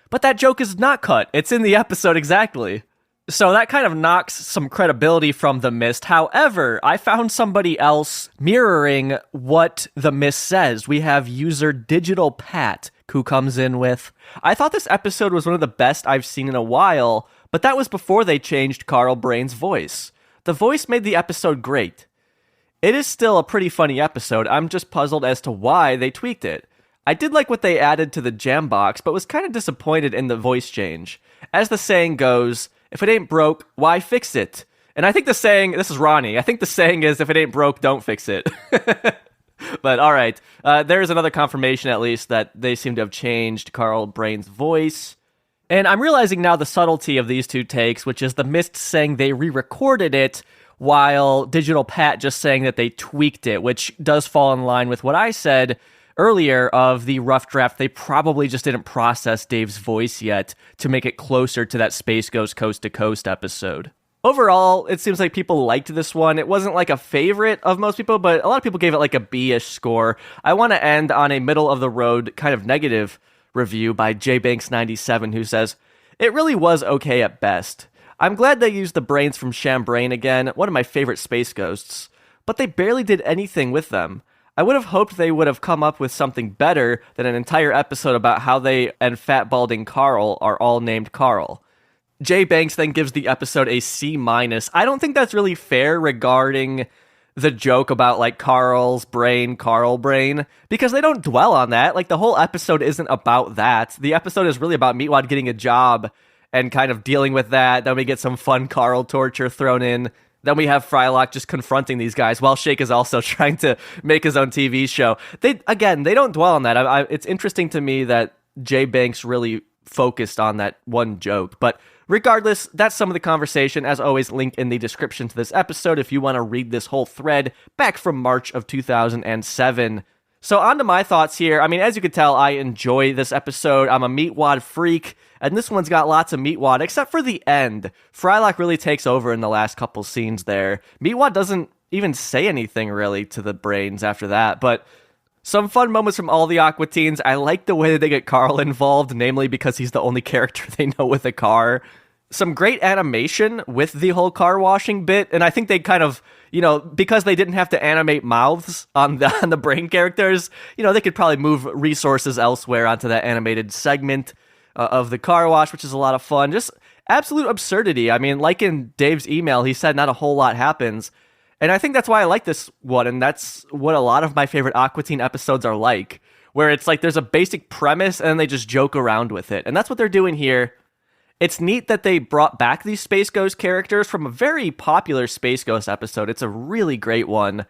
But that joke is not cut. It's in the episode exactly. So that kind of knocks some credibility from The Mist. However, I found somebody else mirroring what The Mist says. We have user Digital Pat, who comes in with, I thought this episode was one of the best I've seen in a while, but that was before they changed Carl Brain's voice. The voice made the episode great. It is still a pretty funny episode. I'm just puzzled as to why they tweaked it. I did like what they added to the jam box, but was kind of disappointed in the voice change. As the saying goes, if it ain't broke, why fix it? And I think the saying, this is Ronnie, I think the saying is, if it ain't broke, don't fix it. But all right, there's another confirmation at least that they seem to have changed Carl Brain's voice. And I'm realizing now the subtlety of these two takes, which is The Mist saying they re-recorded it, while Digital Pat just saying that they tweaked it, which does fall in line with what I said earlier of the rough draft. They probably just didn't process Dave's voice yet to make it closer to that Space Ghost Coast to Coast episode. Overall, it seems like people liked this one. It wasn't like a favorite of most people, but a lot of people gave it like a B-ish score. I want to end on a middle-of-the-road kind of negative review by jbanks97, who says, it really was okay at best. I'm glad they used the brains from Shambrain again, one of my favorite space ghosts, but they barely did anything with them. I would have hoped they would have come up with something better than an entire episode about how they and Fat Balding Carl are all named Carl. Jay Banks then gives the episode a C-. I don't think that's really fair regarding the joke about, like, Carl Brain, because they don't dwell on that. Like, the whole episode isn't about that. The episode is really about Meatwad getting a job and kind of dealing with that. Then we get some fun Carl torture thrown in. Then we have Frylock just confronting these guys while Shake is also trying to make his own TV show. They don't dwell on that. It's interesting to me that Jay Banks really focused on that one joke, but regardless, that's some of the conversation. As always, link in the description to this episode if you want to read this whole thread back from March of 2007. So on to my thoughts here. I mean, as you can tell, I enjoy this episode. I'm a Meatwad freak, and this one's got lots of Meatwad, except for the end. Frylock really takes over in the last couple scenes there. Meatwad doesn't even say anything, really, to the brains after that, but some fun moments from all the Aqua Teens. I like the way that they get Carl involved, namely because he's the only character they know with a car. some great animation with the whole car washing bit, and I think they kind of, because they didn't have to animate mouths on the brain characters, they could probably move resources elsewhere onto that animated segment of the car wash, which is a lot of fun. Just absolute absurdity. I mean, like in Dave's email, he said not a whole lot happens, and I think that's why I like this one, and that's what a lot of my favorite Aqua Teen episodes are like, where it's like there's a basic premise and then they just joke around with it, and that's what they're doing here. It's neat that they brought back these Space Ghost characters from a very popular Space Ghost episode. It's a really great one.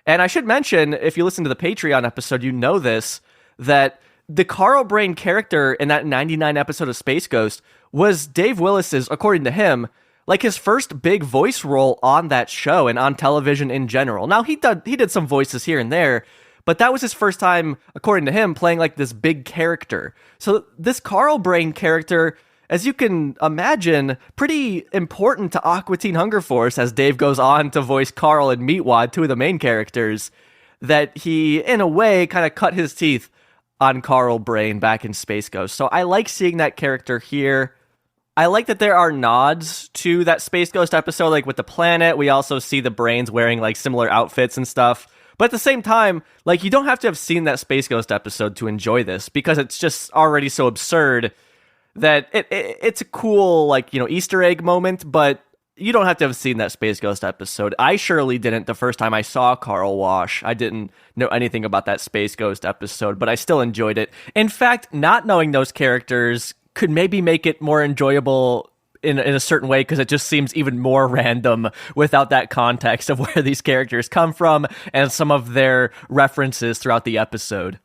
And I should mention, if you listen to the Patreon episode, you know this, that the Carl Brain character in that 99 episode of Space Ghost was Dave Willis's, according to him, like his first big voice role on that show and on television in general. Now, he did some voices here and there, but that was his first time, according to him, playing like this big character. So this Carl Brain character, as you can imagine, pretty important to Aqua Teen Hunger Force as Dave goes on to voice Carl and Meatwad, two of the main characters, that he, in a way, kind of cut his teeth on Carl Brain back in Space Ghost. So I like seeing that character here. I like that there are nods to that Space Ghost episode, like with the planet. We also see the brains wearing like similar outfits and stuff. But at the same time, like, you don't have to have seen that Space Ghost episode to enjoy this, because it's just already so absurd that it's a cool, like, Easter egg moment, but you don't have to have seen that Space Ghost episode. I surely didn't the first time I saw Carl Wash. I didn't know anything about that Space Ghost episode, but I still enjoyed it. In fact, not knowing those characters could maybe make it more enjoyable in a certain way, because it just seems even more random without that context of where these characters come from and some of their references throughout the episode.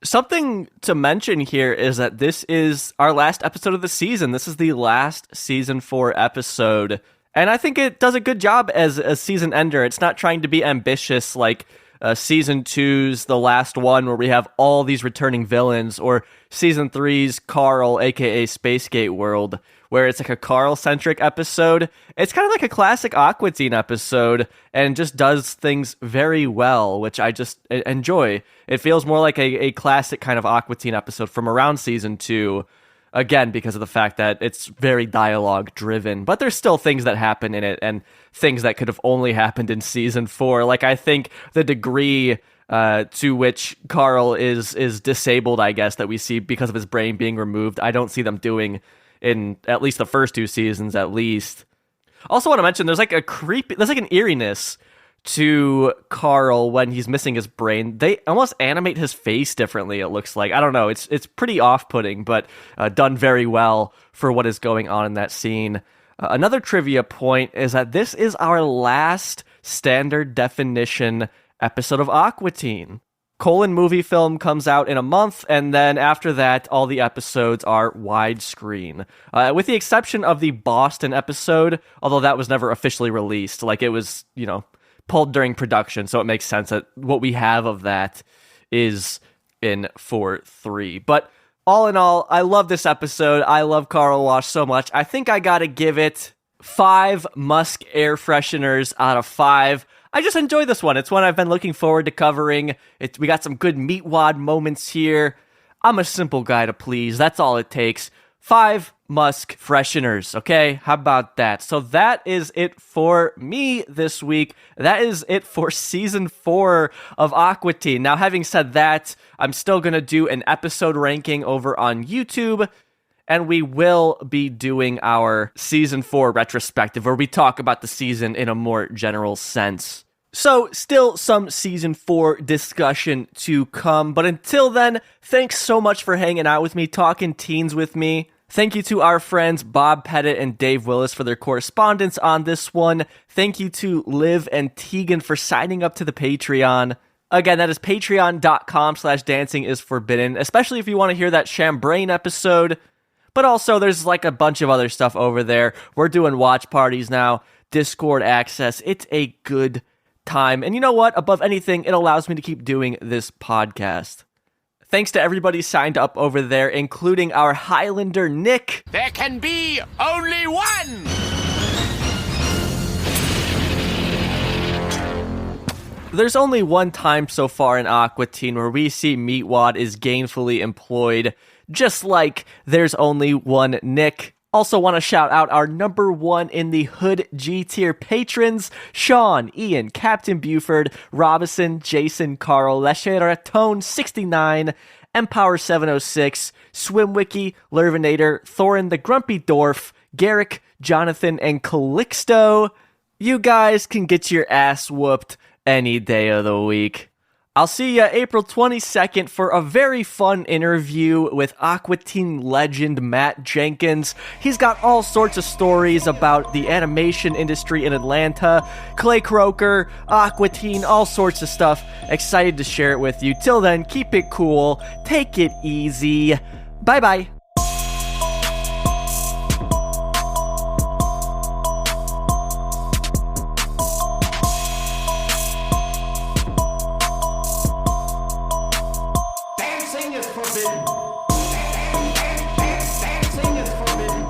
Something to mention here is that this is our last episode of the season. This is the last season 4 episode, and I think it does a good job as a season ender. It's not trying to be ambitious like season 2's the last one, where we have all these returning villains, or season 3's Carl, aka Spacegate World, where it's like a Carl-centric episode. It's kind of like a classic Aqua Teen episode, and just does things very well, which I just enjoy. It feels more like a classic kind of Aqua Teen episode from around season 2, again, because of the fact that it's very dialogue-driven, but there's still things that happen in it, and things that could have only happened in season 4. Like, I think the degree to which Carl is disabled, I guess, that we see because of his brain being removed, I don't see them doing in at least the first 2 seasons, at least. Also want to mention, there's like an eeriness to Carl when he's missing his brain. They almost animate his face differently, it looks like. I don't know, it's pretty off-putting, but done very well for what is going on in that scene. Another trivia point is that this is our last standard definition episode of Aqua Teen. Movie film comes out in a month, and then after that, all the episodes are widescreen. With the exception of the Boston episode, although that was never officially released. Like, it was, pulled during production, so it makes sense that what we have of that is in 4-3. But all in all, I love this episode. I love Carl Wash so much. I think I gotta give it 5 Musk air fresheners out of 5. I just enjoy this one. It's one I've been looking forward to covering. We got some good Meatwad moments here. I'm a simple guy to please. That's all it takes. 5 Musk fresheners, okay? How about that? So that is it for me this week. That is it for season 4 of Aqua Teen. Now, having said that, I'm still going to do an episode ranking over on YouTube, and we will be doing our season 4 retrospective, where we talk about the season in a more general sense. So, still some season 4 discussion to come, but until then, thanks so much for hanging out with me, talking teens with me. Thank you to our friends Bob Pettit and Dave Willis for their correspondence on this one. Thank you to Liv and Tegan for signing up to the Patreon. Again, that is patreon.com/dancingisforbidden, especially if you want to hear that Shambrain episode. But also, there's like a bunch of other stuff over there. We're doing watch parties now, Discord access. It's a good time. And you know what? Above anything, it allows me to keep doing this podcast. Thanks to everybody signed up over there, including our Highlander Nick. There can be only one! There's only one time so far in Aqua Teen where we see Meatwad is gainfully employed, just like there's only one Nick. Also want to shout out our number 1 in the Hood G tier patrons, Sean, Ian, Captain Buford, Robinson, Jason, Carl, Lecheratone69, Empower 706, Swimwiki, Lervinator, Thorin the Grumpy Dwarf, Garrick, Jonathan, and Calixto. You guys can get your ass whooped any day of the week. I'll see you April 22nd for a very fun interview with Aqua Teen legend Matt Jenkins. He's got all sorts of stories about the animation industry in Atlanta, Clay Croker, Aqua Teen, all sorts of stuff. Excited to share it with you. Till then, keep it cool, take it easy. Bye-bye. Dancing is forbidden. Dancing is forbidden.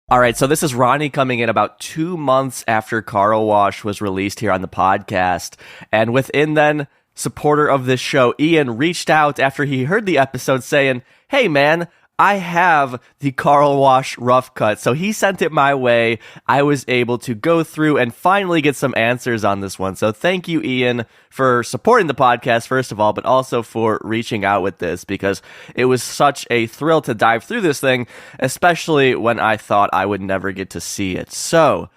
All right, so this is Ronnie coming in about 2 months after Carl Wash was released here on the podcast. And within then, supporter of this show, Ian, reached out after he heard the episode saying, hey man, I have the Carl Wash rough cut. So he sent it my way. I was able to go through and finally get some answers on this one. So thank you, Ian, for supporting the podcast, first of all, but also for reaching out with this, because it was such a thrill to dive through this thing, especially when I thought I would never get to see it. So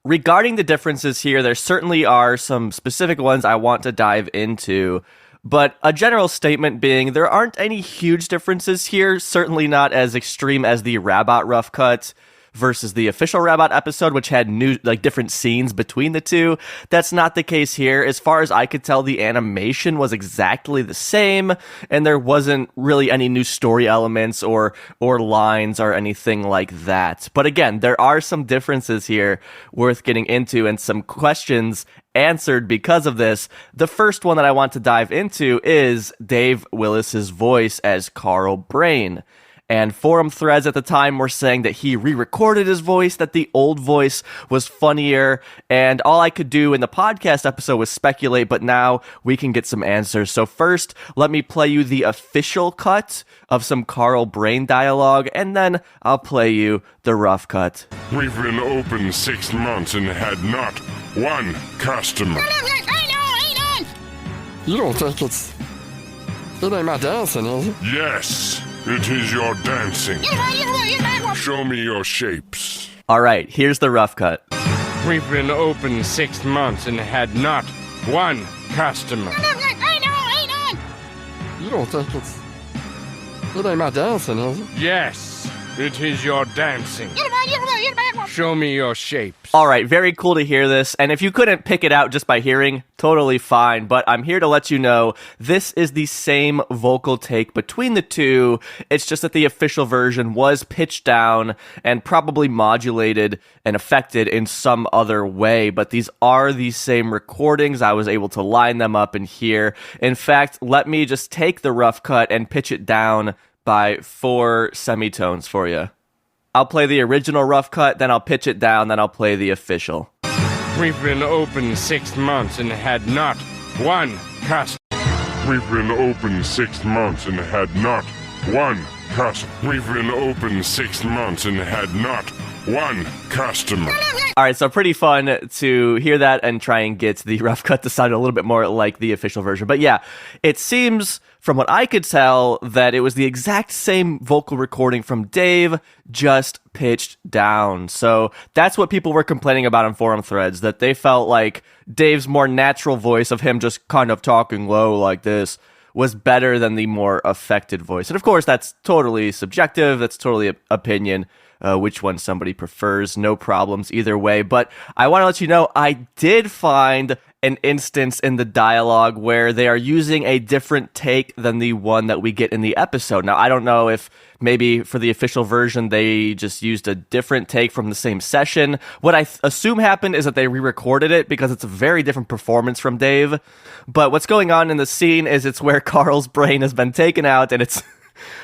regarding the differences here, there certainly are some specific ones I want to dive into. But a general statement being, there aren't any huge differences here, certainly not as extreme as the Rabot rough cut versus the official Rabot episode, which had different scenes between the two. That's not the case here. As far as I could tell, the animation was exactly the same, and there wasn't really any new story elements or lines or anything like that. But again, there are some differences here worth getting into and some questions answered because of this. The first one that I want to dive into is Dave Willis's voice as Carl Brain. And forum threads at the time were saying that he re-recorded his voice, that the old voice was funnier, and all I could do in the podcast episode was speculate, but now we can get some answers. So first, let me play you the official cut of some Carl Brain dialogue, and then I'll play you the rough cut. We've been open 6 months and had not one customer. You don't think it ain't my dancing, is it? Yes, it is your dancing. Show me your shapes. All right, here's the rough cut. We've been open 6 months and had not one customer. You don't think it ain't my dancing, is it? Yes, it is your dancing. Show me your shapes. All right, very cool to hear this. And if you couldn't pick it out just by hearing, totally fine. But I'm here to let you know this is the same vocal take between the two. It's just that the official version was pitched down and probably modulated and affected in some other way. But these are the same recordings. I was able to line them up and hear. In fact, let me just take the rough cut and pitch it down by 4 semitones for you. I'll play the original rough cut, then I'll pitch it down, then I'll play the official. We've been open 6 months and had not one customer. We've been open 6 months and had not one customer. We've been open 6 months and had not one customer. All right, so pretty fun to hear that and try and get the rough cut to sound a little bit more like the official version. But yeah, it seems, from what I could tell, that it was the exact same vocal recording from Dave, just pitched down. So that's what people were complaining about on forum threads, that they felt like Dave's more natural voice of him just kind of talking low like this was better than the more affected voice. And of course, that's totally subjective. That's totally opinion. Which one somebody prefers, no problems either way. But I want to let you know, I did find an instance in the dialogue where they are using a different take than the one that we get in the episode. Now, I don't know if maybe for the official version, they just used a different take from the same session. What I assume happened is that they re-recorded it because it's a very different performance from Dave. But what's going on in the scene is it's where Carl's brain has been taken out and it's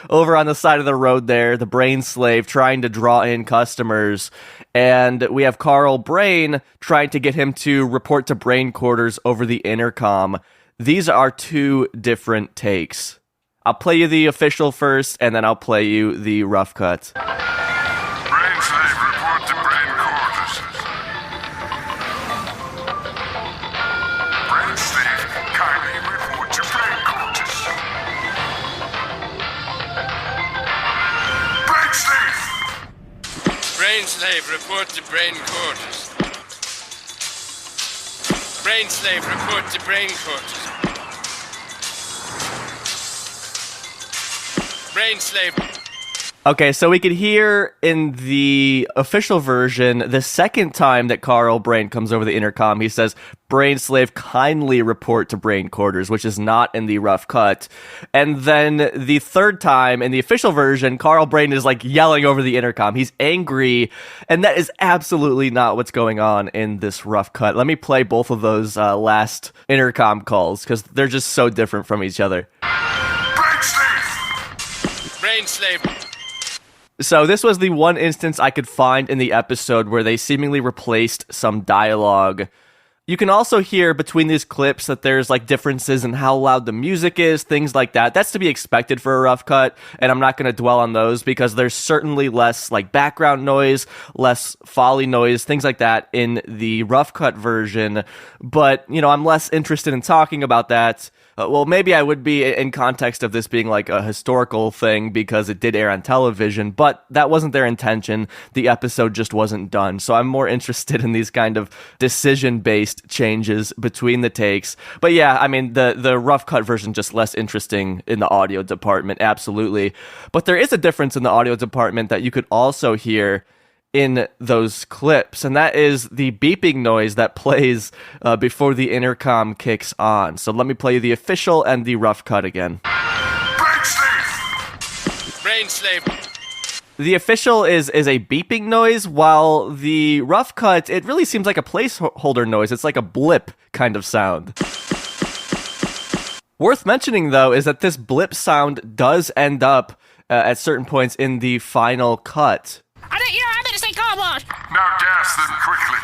over on the side of the road there, the brain slave trying to draw in customers. And we have Carl Brain trying to get him to report to brain quarters over the intercom. These are 2 different takes. I'll play you the official first, and then I'll play you the rough cut. slave, report to brain quarters. Brain slave, report to brain quarters. Brain slave. Okay, so we could hear in the official version, the second time that Carl Brain comes over the intercom, he says, "Brain slave, kindly report to brain quarters," which is not in the rough cut. And then the third time in the official version, Carl Brain is like yelling over the intercom. He's angry, and that is absolutely not what's going on in this rough cut. Let me play both of those last intercom calls, because they're just so different from each other. Brain slave. So this was the one instance I could find in the episode where they seemingly replaced some dialogue. You can also hear between these clips that there's like differences in how loud the music is, things like that. That's to be expected for a rough cut, and I'm not going to dwell on those because there's certainly less like background noise, less Foley noise, things like that in the rough cut version. But, you know, I'm less interested in talking about that. Well, maybe I would be in context of this being like a historical thing because it did air on television, but that wasn't their intention. The episode just wasn't done. So I'm more interested in these kind of decision-based changes between the takes. But yeah, I mean, the rough cut version just less interesting in the audio department, absolutely. But there is a difference in the audio department that you could also hear in those clips, and that is the beeping noise that plays before the intercom kicks on. So let me play you the official and the rough cut again. Brain slave. The official is a beeping noise, while the rough cut, it really seems like a placeholder noise. It's like a blip kind of sound. Worth mentioning, though, is that this blip sound does end up at certain points in the final cut. I better say car wash. Now gas them quickly.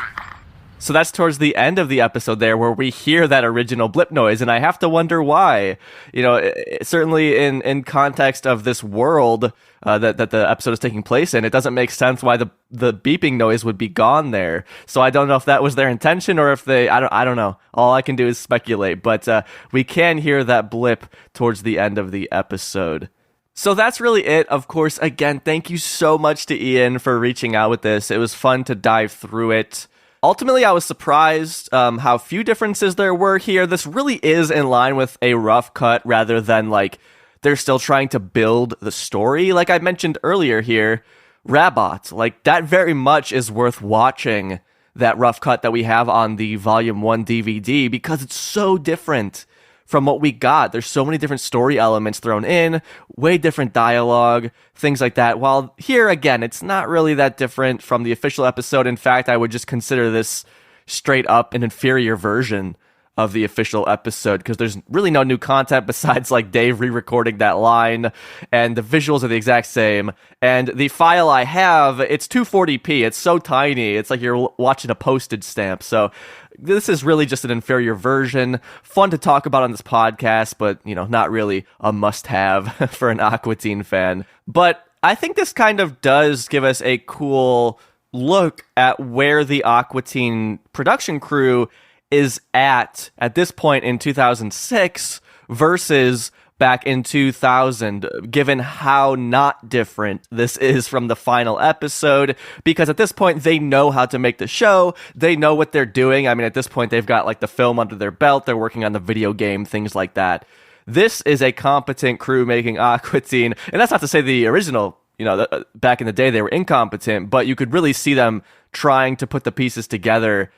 So that's towards the end of the episode there where we hear that original blip noise, and I have to wonder why. You know, certainly in context of this world that the episode is taking place in, it doesn't make sense why the beeping noise would be gone there. So I don't know if that was their intention or if I don't know. All I can do is speculate, but we can hear that blip towards the end of the episode. So that's really it. Of course, again, thank you so much to Ian for reaching out with this. It was fun to dive through it. Ultimately, I was surprised how few differences there were here. This really is in line with a rough cut rather than like they're still trying to build the story. Like I mentioned earlier here, Rabot, like that very much is worth watching, that rough cut that we have on the Volume 1 DVD, because it's so different from what we got. There's so many different story elements thrown in, way different dialogue, things like that. While here, again, it's not really that different from the official episode. In fact, I would just consider this straight up an inferior version of the official episode, because there's really no new content besides like Dave re-recording that line, and the visuals are the exact same. And the file I have, it's 240p. It's so tiny. It's like you're watching a postage stamp. So this is really just an inferior version. Fun to talk about on this podcast, but, you know, not really a must-have for an Aqua Teen fan. But I think this kind of does give us a cool look at where the Aqua Teen production crew is at this point in 2006 versus back in 2000, given how not different this is from the final episode, because at this point they know how to make the show, they know what they're doing. I mean, at this point they've got like the film under their belt, they're working on the video game, things like that. This is a competent crew making Aqua Teen, and that's not to say the original, you know, back in the day they were incompetent, but you could really see them trying to put the pieces together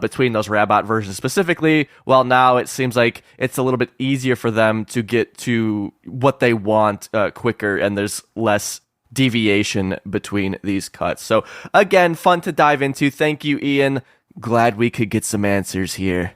between those Rabot versions specifically, while now it seems like it's a little bit easier for them to get to what they want quicker, and there's less deviation between these cuts. So again, fun to dive into. Thank you, Ian. Glad we could get some answers here.